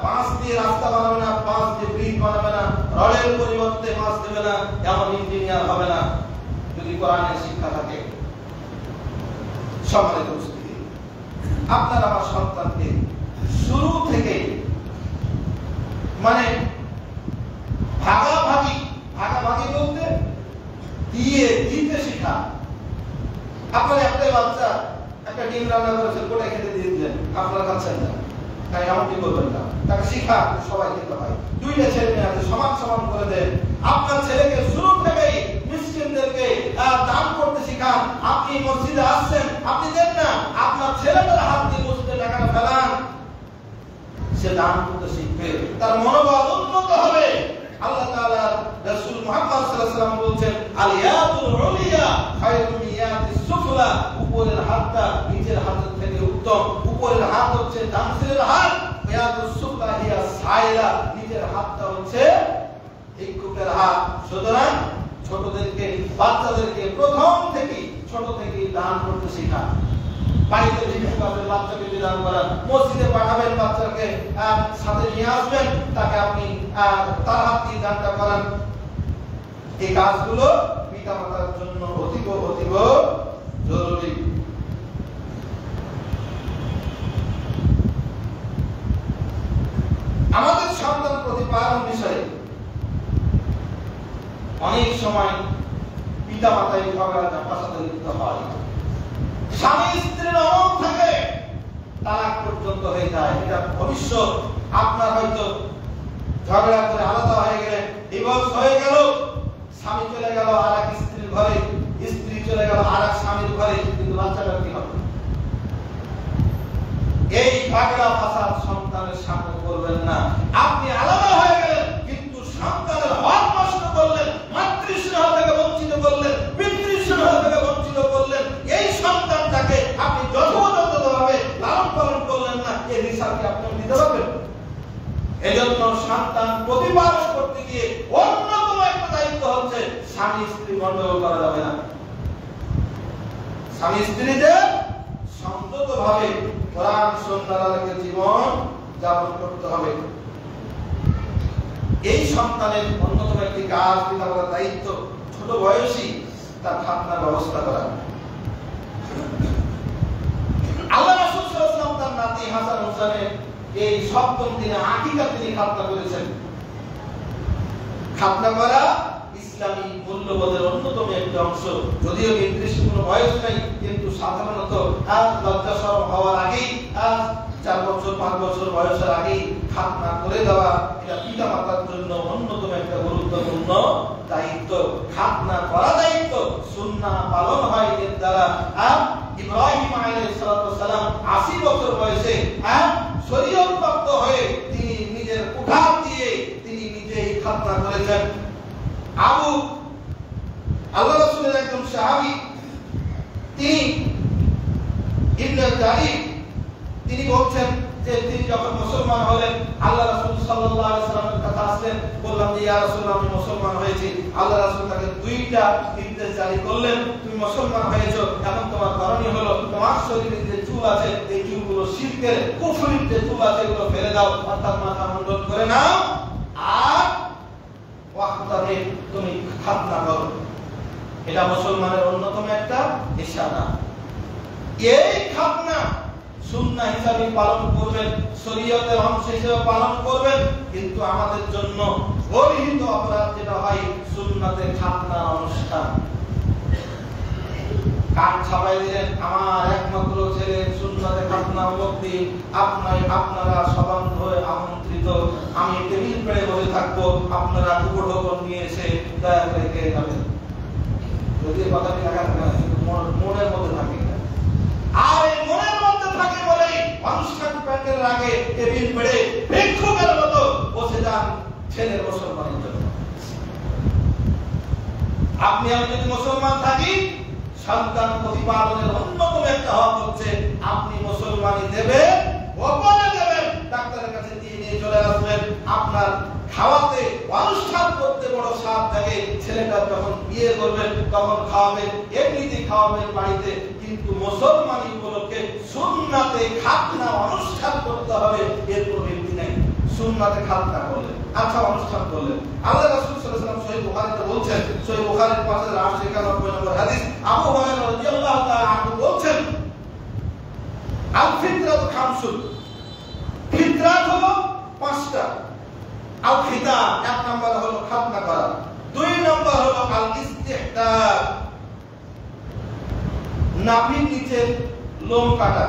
বাঁশ দিয়ে রাস্তা বানাবে না, বাঁশ দিয়ে ব্রিজ বানাবে না, রডের পরিবর্তে বাঁশ দেবে না, এমন ইঞ্জিনিয়ার হবে না যদি কোরআনের শিক্ষা থাকে। সম্মানিত উপস্থিতি, আপনার আমার সন্তানকে শুরু থেকে মানে ভাগাভাগি বলতে দিতে শেখা। আপনার একটাই বাচ্চা একটা ডিম রান্না করেছেন, কোটায় খেতে দিয়ে দিলেন, আপনার খাচ্ছেন না, তাই এমনটি করবেন না। তাকে শিখা সবাই খেতে হয়। 2টা ছেলে মেয়ে আছে, সমান সমান করে দেন। আপনার ছেলেকে শুরু থেকেই মিসকিনদেরকে দান করতে শিখান। আপনি মসজিদে আসছেন, আপনি দেন না, আপনার ছেলেটার হাত দিয়ে মসজিদে টাকাটা ফেলান, সে দান করতে শিখবে, তার মনোবল উন্নত হবে। আল্লাহ তাআলা রাসূল মুহাম্মদ সাল্লাল্লাহু আলাইহি ওয়াসাল্লাম বলেন, আল ইয়াদুল উলিয়া খায়রুম মিন ইয়াদিস সুফলা, উপরের হাতটা নিচের হাতের থেকে উত্তম। উপরের হাত হচ্ছে ডানসের হাত, ইয়াদুস সুফলা হিয়া সাইলা, নিচের হাতটা হচ্ছে ভিক্ষুকের হাত। সুতরাং ছোটদেরকে, বাচ্চাদেরকে প্রথম থেকে ছোট থেকে দান করতে শেখান। বাড়িতে ভিক্ষুক আছে, বাচ্চাকে যদি দান করান, মসজিদে পাঠাবেন, বাচ্চাকে সাথে নিয়ে আসবেন, তাকে আপনি তার হাত দিয়ে দানটা করান। এই কাজগুলো পিতামাতার জন্য অতীব অতীব জরুরি। আমাদের সন্তান প্রতিপালন বিষয়ে অনেক সময় পিতামাতাই ঝগড়া ঝাঁপাসাতে লিপ্ত হয়, স্বামী স্ত্রীর অমত থাকে, তালাক পর্যন্ত হয়ে যায়। এটা ভবিষ্যৎ আপনার হয়তো ঝগড়া করে আলাদা হয়ে গেলেন, ডিভোর্স হয়ে গেল, স্বামী চলে গেল আরেক স্ত্রীর ঘরে, স্ত্রী চলে গেল আরেক স্বামীর ঘরে, কিন্তু বাচ্চাটা কি হবে? এই ঝগড়া ফাসাদ সন্তানের সামনে করবেন না। আপনি আলাদা হয়ে গেলেন কিন্তু সন্তানের হক নষ্ট করলেন, মাতৃস্নেহ থেকে বঞ্চিত করলেন, পিতৃস্নেহ থেকে বঞ্চিত করলেন, এই সন্তানটাকে আপনি যথাযথভাবে লালন পালন করলেন না, এই হিসাব কি আপনি দিতে পারবেন? এজন্য সন্তান প্রতিপালন করতে গিয়ে অন্যতম একটা দায়িত্ব হচ্ছে স্বামী স্ত্রী গন্ডগোল করা যাবে না। স্বামী স্ত্রীতে সংযতভাবে কোরআন সুন্নাহ আলোকে জীবন যাপন করতে হবে। এই সন্তানের অন্যতম একটি কাজ, পিতামাতার দায়িত্ব ছোট বয়সী তার খাতনার ব্যবস্থা করা। আল্লাহ রাসূল সাল্লাল্লাহু আলাইহি ওয়াসাল্লাম তার নাতি হাসান হোসেনের এই সপ্তম দিনে আকিকা তিনি খাতনা করেছেন। খাতনা করা ইসলামী মূল্যবোধের অন্যতম একটি অংশ। যদিও নির্দিষ্ট কোনো বয়স নেই, কিন্তু সাধারণত লজ্জা শরম হওয়ার আগেই 4 বছর 5 বছর বয়সের আগেই খাতনা করে দেওয়া এটা পিতা মাতার জন্য অন্যতম একটা গুরুত্বপূর্ণ দায়িত্ব। খাতনা করা দায়িত্ব, সুন্নাহ পালন হয় এর দ্বারা। ইব্রাহিম আলাইহিস সালাম 80 বছর বয়সে শরীয়তপ্রাপ্ত হয়ে তিনি নিজের উঠান দিয়ে তিনি নিজেই খাতনা করেছেন। আবু আল্লাহ রাসূলের একজন সাহাবী, তিনি ইবনে জারির, তিনি বলছেন যে তিনি যখন মুসলমান হলেন আল্লাহ রাসূল সাল্লাল্লাহু আলাইহি ওয়াসাল্লামের কাছে আসলেন, বললাম যে ইয়া রাসূলুল্লাহ আমি মুসলমান হয়েছি। আল্লাহ রাসূল তাকে 2টা নির্দেশ জারি করলেন, তুমি মুসলমান হয়েছো, এখন তোমার করণীয় হলো তোমার শরীরে যে চুল আছে এই চুলগুলো শিরকের কুফরির যে চুল আছে এগুলো ফেলে দাও, অর্থাৎ মাথা মুন্ডন করে নাও, আর ওয়াক্তারে তুমি খাতনা করো। এটা মুসলমানের অন্যতম একটা ইশারা। এই খাতনা সুন্নাহ হিসাবে পালন করবেন, শরীয়তের অংশ হিসেবে পালন করবেন, কিন্তু আমাদের জন্য গর্হিত অপরাধ যেটা হয় সুন্নাতে খাতনা অনুষ্ঠান। কান ছাপাই দিলেন, আমার একমাত্র ছেলে সুন্নাতে খাতনা মুক্তি, আপনারা সবান্ধ হয়ে আমন্ত্রিত, আমি টেবিল পেড়ে বসে থাকবো, আপনারা উপঢৌকন নিয়ে এসে দয়া করে খেয়ে যাবেন। যদি কথাটি লেখা থাকে না, কিন্তু মনের মধ্যে থাকে, আর এই মনের মধ্যে থাকে বলেই অনুষ্ঠান প্যান্ডেলের আগে টেবিল পেড়ে ভিক্ষুকের মতো বসে যান ছেলের মুসলমানের জন্য। আপনি আমি যদি মুসলমান থাকি, সন্তান প্রতিপালনের অন্যতম একটা হক হচ্ছে আপনি মুসলমানি দেবেন, গোপনে দেবেন, ডাক্তারের কাছে নিয়ে চলে আসবেন। আপনার খাওয়াতে অনুষ্ঠান করতে বড় স্বাদ থাকে, ছেলেটা যখন বিয়ে করবেন তখন খাওয়াবেন, এমনিতে খাওয়াবেন বাড়িতে, কিন্তু মুসলমানি উপলক্ষে সুন্নাতে খাতনা অনুষ্ঠান করতে হবে, এর কোনো ভিত্তি নেই। সুন্নাতে খাতনা করলেন, আচ্ছা অনুষ্ঠান করলেন। আল্লাহ রাসূল সাল্লাল্লাহু আলাইহি ওয়াসাল্লাম সহিহ বুখারীতে বলছেন, সহিহ বুখারীর 5891 নম্বর হাদিস, আবু হুরায়রা রাদিয়াল্লাহু তাআলা আনহু বলছেন, আল ফিতরাত খামসুন, ফিতরাত হলো 5টা। আল খিতান, 1 নম্বর হলো খাতনা করা, 2 নম্বর হলো আল ইস্তিহদাদ, নাভির নিচে লোম কাটা,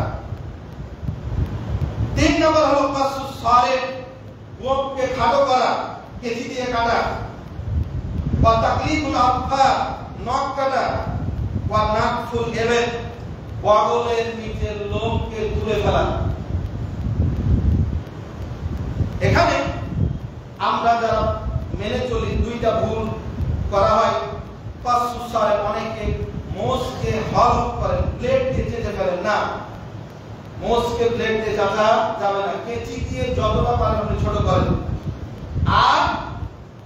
3 নম্বর হলো কাসুস সারিক, মুখকে খাটো করা, কেচি দিয়ে কাটা, বা তাকলিফুল আফা, নখ কাটা, বা নাকফুল ইবাদ, বগলের নিচের লোমকে তুলে ফেলা। এখানে আমরা যারা মেনে চলি 2টা ভুল করা হয়। কাসুস সারিক, অনেকে মোষকে হলফ করেন, প্লেট দিয়ে চেটে ফেলেন না, মোষকে প্লেট দিয়ে চাচা যাবে না, কেচি দিয়ে যতটা পারেন আপনি ছোট করেন। আর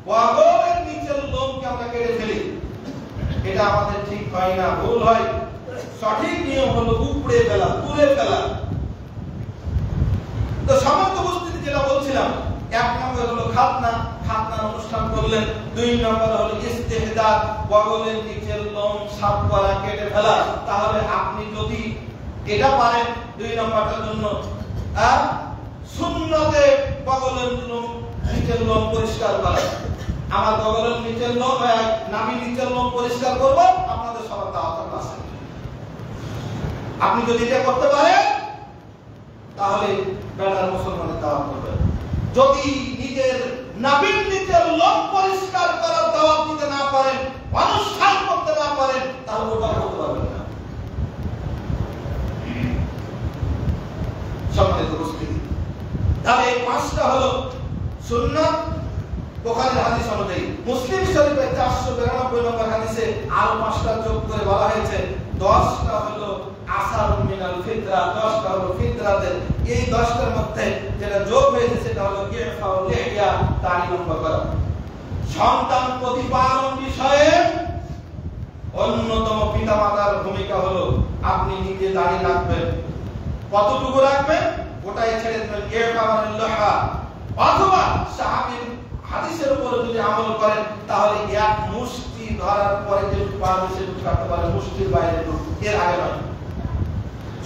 বগলের নিচের লোমকে আমরা কেটে ফেলি, এটা আমাদের ঠিক হয় না, ভুল হয়। সঠিক নিয়ম হলো উপড়ে ফেলা, তুলে ফেলা। তো সমস্ত উপস্থিতি যেটা বলছিলাম, 1 নম্বর হলো খাতনা, খাতনার অনুষ্ঠান করলেন, 2 নম্বর হলো ইস্তিহদাদ, বগলের নিচের লোম সাফ করা, কেটে ফেলা। তাহলে আপনি যদি এটা পারেন 2 নম্বরটার জন্য, আর সুন্নতে বগলের লোম নিচের লোম পরিষ্কার করা, আমার বগলের নিচের লোম, নাভির নিচের লোম পরিষ্কার করব, আপনাদের সবার দাওয়াত আছে। আপনি যদি এটা করতে পারেন তাহলে বেটার মুসলমানের দাওয়াত করবেন। যদি নিজের নাভির নিচের লোম পরিষ্কার করার দাওয়াত দিতে না পারেন, অনুষ্ঠান করতে না পারেন, তাহলে ওটা করতে পারবেন না। সম্মানিত উপস্থিতি, তাহলে এই পাঁচটা হলো সুন্নাত। বুখারীর হাদিস অনুযায়ী মুসলিম শরীফে 492 নম্বর হাদিসে আরো পাঁচটা যোগ করে বলা হয়েছে। 10টা হলো আসারুন মিনাল ফিতরা, 10টা হলো ফিতরাতের। এই 10টার মধ্যে যেটা যোগ হয়েছে সেটা হলো ইরফাউ লিহিয়া, দাড়ি লম্বা করা। সন্তান প্রতিপালন বিষয়ে অন্যতম পিতামাতার ভূমিকা হলো আপনি নিজে দাড়ি রাখবেন। কতটুকু রাখবেন? ওটাই ছেড়ে দেবেন। ইরফাউ লিহিয়া, অথবা সাহাবীর হাদিসের উপর যদি আমল করেন তাহলে এক মুষ্টি ধরার পরে যে পারবে সেটুকু কাটতে পারে, মুষ্টির বাইরে এর আগে নয়।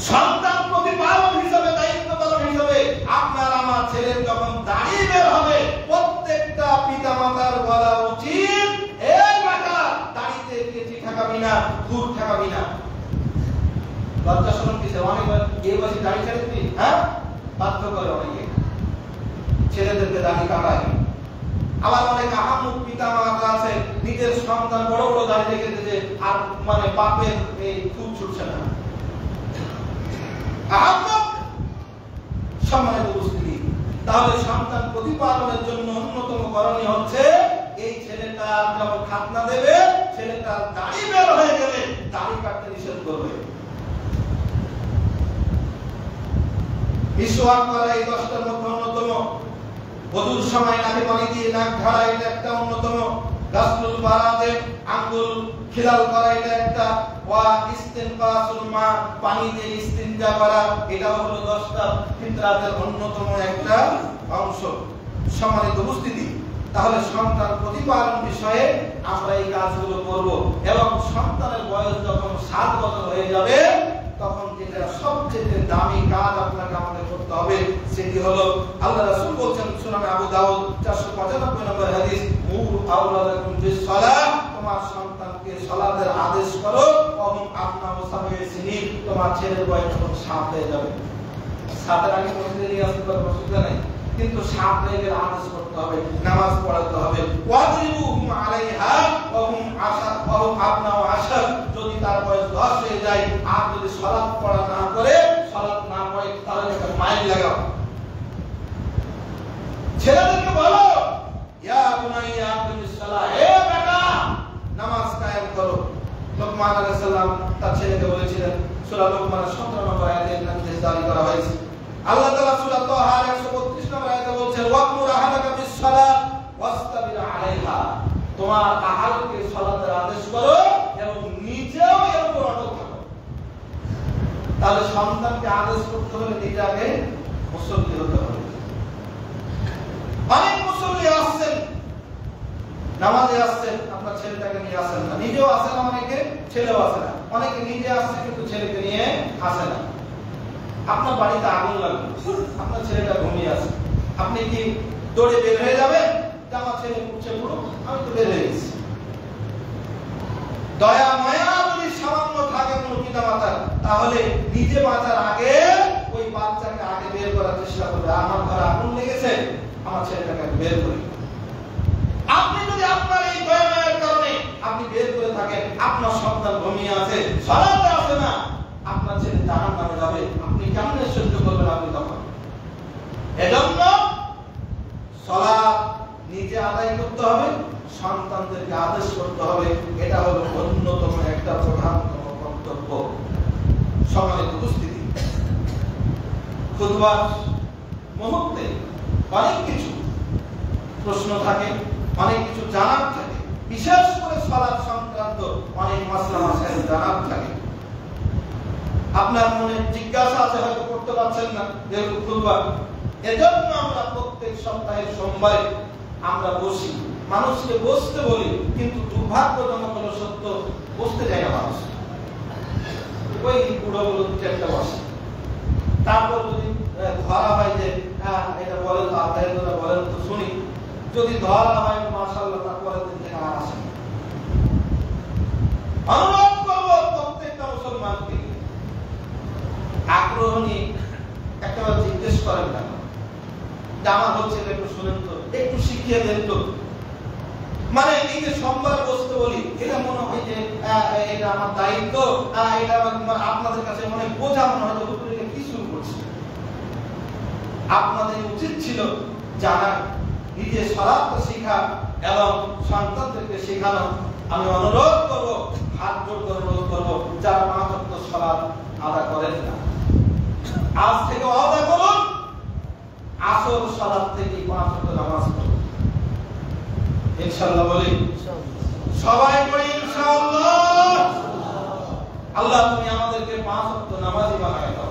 সন্তান প্রতিপালন হিসাবে, দায়িত্ব পালন হিসাবে আপনার আমার ছেলের যখন দাড়ি বের হবে, প্রত্যেকটা পিতামাতার বলা উচিত, এই বেটা দাড়িতে কেচি ঠাকাবি না, দূর ঠাকাবি না। লজ্জা শরম কিসে? অনেকবার এই বয়সে দাড়ি ছেড়ে দিবি, হ্যাঁ, বাধ্য করে অনেকে ছেলেদেরকে দাড়ি কাটায়। আবার অনেক আহাম্মক পিতা মাতা আছে, নিজের সন্তান বড় বড় দাড়ি রেখে দিয়েছে, আর মানে বাপের এই খুব ছুটছে না। আহাম্মক। সম্মানিত উপস্থিতি, তাহলে সন্তান প্রতিপালনের জন্য অন্যতম করণীয় হচ্ছে এই ছেলেটা যখন খাতনা দেবে, ছেলেটা দাড়ি বের হয়ে গেলে দাড়ি কাটতে নিষেধ করবে। মিসওয়াক করা এই 10টার মধ্যে অন্যতম। ওযুর সময় নাকে পানি দিয়ে নাক ঝাড়া এটা একটা অন্যতম। গাসলুল বারাতে আঙ্গুল খিলাল করা এটা একটা। ওয়া ইস্তিনকাসুল মা, পানি দিয়ে ইস্তিনজা করা, এটাও হলো 10টা ফিতরাতের অন্যতম একটা অংশ। সম্মানিত উপস্থিতি, তাহলে সন্তান প্রতিপালন বিষয়ে আমরা এই কাজগুলো করব এবং সন্তানের বয়স যখন 7 বছর হয়ে যাবে তখন যেটা সবচেয়ে দামি কাজ আপনাকে আমাদের করতে হবে সেটি হলো, আল্লাহ রাসূল বলেছেন সুনানে আবু দাউদ 495 নম্বর হাদিস, মুর আওলাদাকুম বিস-সালাহ, তোমার সন্তানকে সালাতের আদেশ করো। ওহুম আবনাউ সাবঈ সিনিন, তোমার ছেলের বয়স যখন 7 হয়ে যাবে। 7 এর আগে মসজিদে নিয়ে আসতে পারবে, অসুবিধা নাই, কিন্তু 7 হয়ে আদেশ করতে হবে, নামাজ পড়াতে হবে। ওয়াজিবুহুম আলাইহা ওহুম আশার ওহুম আবনাউ আশার, যদি তার বয়স 10 হয়ে যায় আর যদি সালাত পড়া না করে, সালাত না পড়ে, তাহলে একটা মাইল লাগাও। ছেলেদেরকে বলো, ইয়া বুনাইয়া আকিমিস সালাহ, হে বেটা নামাজ কায়েম করো। লোকমান আলাইহিস সালাম তার ছেলেকে বলেছিলেন, সূরা লোকমানের 17 নম্বর আয়াতে নির্দেশ জারি করা হয়েছে। আল্লাহ তাআলা সূরা তাহা 132 নম্বর আয়াতে বলেছেন, ওয়াকমুর আহাদাকা বিস-সালাত ওয়াসতাবির আলাইহা, তোমার আহালকে সালাতের আদেশ করো এবং নিজেও এর উপর অটল থাকো। তাহলে সন্তানকে আদেশ করতে হলে নিজে আগে মুসল্লি হতে হবে। অনেক মুসল্লি আসছেন, নামাজে আসছেন, আপনার ছেলেটাকে নিয়ে আসেন না, নিজেও আসে না, অনেকে ছেলেও আসে না। অনেকে নিজে আসছে কিন্তু ছেলেকে নিয়ে আসে না। আপনার বাড়িতে আগুন লাগবে, আপনার ছেলেটা ঘুমিয়ে আছে, আপনি কি দৌড়ে বের হয়ে যাবেন? আমার ছেলে উঠছে পুরো, আমি তো বের হয়ে গেছি। দয়া মায়া যদি সামান্য থাকে কোনো পিতা মাতার, তাহলে নিজে বাঁচার আগে ওই বাচ্চাকে আগে বের করার চেষ্টা করবে। আমার ঘরে আগুন লেগেছে, আমার ছেলেটাকে বের করি। আপনি যদি আপনার এই দয়া মায়ের কারণে আপনি বের করে থাকেন, আপনার সন্তান ঘুমিয়ে আছে, সালাতে আসে না, আপনার ছেলে জাহান্নামে যাবে, আপনি কেমনে সহ্য করবেন? আপনি তখন এজন্য সালাত নিজে আদায় করতে হবে, সন্তানদেরকে আদেশ করতে হবে। এটা হলো অন্যতম একটা প্রধানতম কর্তব্য। সম্মানিত উপস্থিতি, খুতবার মুহূর্তে অনেক কিছু প্রশ্ন থাকে, অনেক কিছু জানার থাকে, বিশেষ করে সালাত সংক্রান্ত অনেক মাসলা মাসাইল জানার থাকে। আপনার মনে জিজ্ঞাসা আছে, হয়তো করতে পারছেন না যেহেতু খুতবা। এজন্য আমরা প্রত্যেক সপ্তাহের সোমবারে আমরা বসি, মানুষকে বসতে বলি, কিন্তু দুর্ভাগ্যজনক হলো সত্য, বসতে যায় না মানুষ। ওই বুড়ো গুলো একটা বসে, তারপর যদি ধরা হয় যে এটা বলেন তো, আপনার এটা বলেন তো শুনি, যদি ধরা হয় মাশাআল্লাহ, তারপরে দিন থেকে আর আসে না। অনুরোধ করব প্রত্যেকটা মুসলমানকে, আগ্রহ নিয়ে একটা জিজ্ঞেস করেন না, জামা হচ্ছে একটু শুনেন তো, একটু শিখিয়ে দেন তো। মানে এই যে সোমবার বসতে বলি, এটা মনে হয় যে এটা আমার দায়িত্ব, এটা আপনাদের কাছে মনে বোঝা মনে হয় যে কি শুরু করছে। আপনাদের উচিত ছিল জানা, নিজে সালাতটা শেখা এবং সন্তানদেরকে শেখানো। আমি অনুরোধ করব, হাত জোড় করে অনুরোধ করব, যারা 5 ওয়াক্ত সালাত আদায় করেন না, আজ থেকে আদায় করুন। আসর সালাত থেকে 5 ওয়াক্ত নামাজ পড়ুন ইনশাআল্লাহ। বলি সবাই পড়ি ইনশাআল্লাহ। আল্লাহ তুমি আমাদেরকে 5 ওয়াক্ত নামাজি বানায় দাও।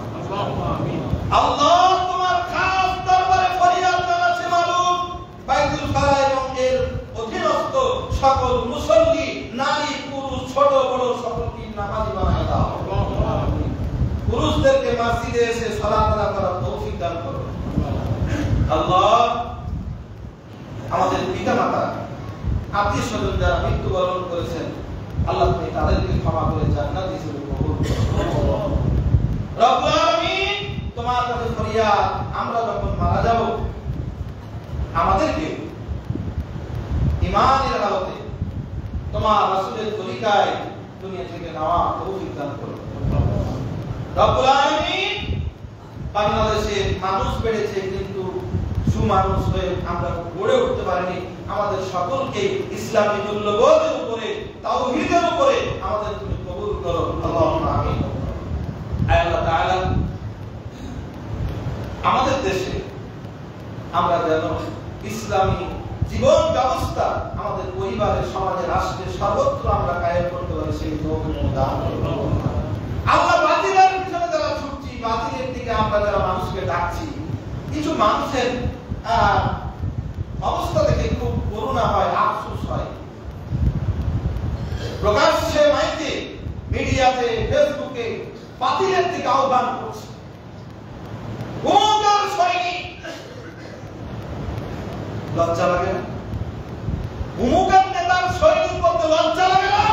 আমিন। আল্লাহ তোমার খাস দরবারে ফরিয়াদ জানাচ্ছি মালুম, বাইতুল খালা এবং এর অধীনস্থ সকল মুসল্লি, নারী পুরুষ, ছোট বড় সকলকে নামাজি বানায় দাও। আমিন। পুরুষদেরকে মসজিদে এসে সালাত আদায় করার তৌফিক দান করো। আল্লাহ আমাদের পিতামাতা, আত্মীয় স্বজন যারা মৃত্যুবরণ করেছেন, আল্লাহ তুমি তাদেরকে ক্ষমা করে জান্নাত হিসেবে কবুল করো। রব্বুল আলামিন তোমার কাছে ফরিয়াদ, আমরা যখন মারা যাব আমাদেরকে ঈমানের হালতে তোমার রাসূলের তরিকায় দুনিয়া থেকে নেওয়া তৌফিক দান করো। রব্বুল আলামিন বাংলাদেশে মানুষ বেড়েছে কিন্তু সুমানুষ হয়ে আমরা গড়ে উঠতে পারিনি। আমাদের সকলকে ইসলামী মূল্যবোধের উপরে, তাওহীদের উপরে আমাদের তুমি কবুল করো। আল্লাহুম্মা আমিন। আল্লাহ তাআলা আমাদের দেশে আমরা যেন ইসলামী জীবন ব্যবস্থা আমাদের পরিবারে, সমাজে, রাষ্ট্রে সর্বত্র আমরা কায়েম করতে পারি, সেই তৌফিক দান করো। আল্লাহ বাতিলের পিছনে যারা ছুটছি, বাতিলের দিকে আমরা যারা মানুষকে ডাকছি, কিছু মানুষের অবস্থা দেখে খুব করুণা হয়, আফসোস হয়। প্রকাশ্যে মাইকে, মিডিয়াতে, ফেসবুকে বাতিলের দিকে আহ্বান করছে। উমুকের সৈনিক, লজ্জা লাগে না? উমুকের নেতার সৈনিক বলতে লজ্জা লাগে না?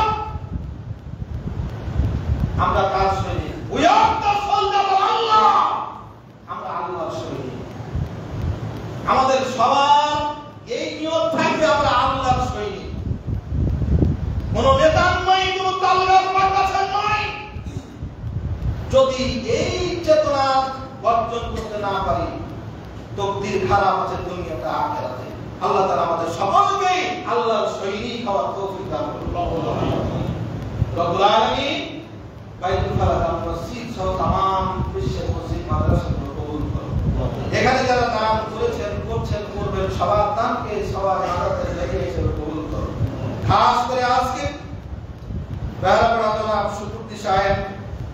আমরা কার সৈনিক? We are the soldier of Allah. আমরা আল্লাহর সৈনিক। আমাদের সবার এই নিয়ত থাকবে, আমরা আল্লাহর সৈনিক। কোন নেতার নয়, কোন তালগার বাতাসের নয়। যদি এই চেতনা অর্জন করতে না পারি, তকদির খারাপ আছে দুনিয়াতে আখিরাতে। আল্লাহ তাআলা আমাদের সকলকে আল্লাহর সৈনিক হওয়ার তৌফিক দান করুন। রব্বুল আলামিন বাইতুল খালা মসজিদ সহ तमाम বিশ্বের মসজিদ মাদ্রাসাগুলো কবুল করুন। এখানে যারা দান করেছেন, করছেন, করবেন, সবার দানকে সবার নাগাতে রেখে হিসেবে কবুল করুন। খাস করে আজকে বেহারাপাড়া জনাব শুকুরদ্দি সাহেব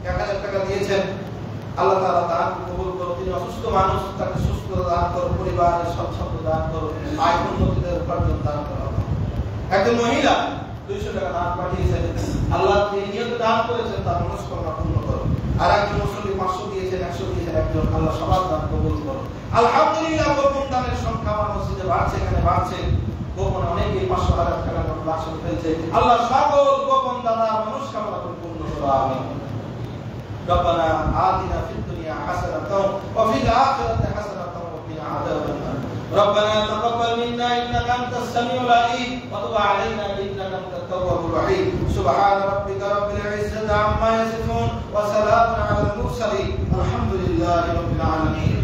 1000 টাকা দিয়েছেন। আল্লাহ তাআলা দান কবুল করুন। তিনি অসুস্থ মানুষ, তাকে সুস্থতা দান করুন, পরিবারের সচ্ছন্দ দান করুন, আয় উন্নতিতে উপার্জন দান করুন। একজন মহিলা 200 টাকা দান পাঠিয়েছেন। আল্লাহ তিনি নিয়ত দান করেছেন, তার মনস্কামনা পূর্ণ করুন। আর একজন মুসল্লি 500 দিয়েছেন, 100 দিয়েছেন একজন। আল্লাহ সবার দান কবুল করুন। আলহামদুলিল্লাহ গোপন দানের সংখ্যা আমার মসজিদে বাড়ছে, এখানে বাড়ছে। গোপন অনেকেই 500,000 টাকার মতো বাক্স ফেলছে। আল্লাহ সকল গোপন দাতার মনস্কামনা পূর্ণ করুন। আমিন। ربنا آتنا في الدنيا حسنة وفي الآخرة حسنة وقنا عذاب النار. ربنا تقبل منا إنك أنت السميع العليم وتب علينا إنك أنت التواب الرحيم. سبحان ربك رب العزة عما يصفون وسلام على المرسلين والحمد لله رب العالمين.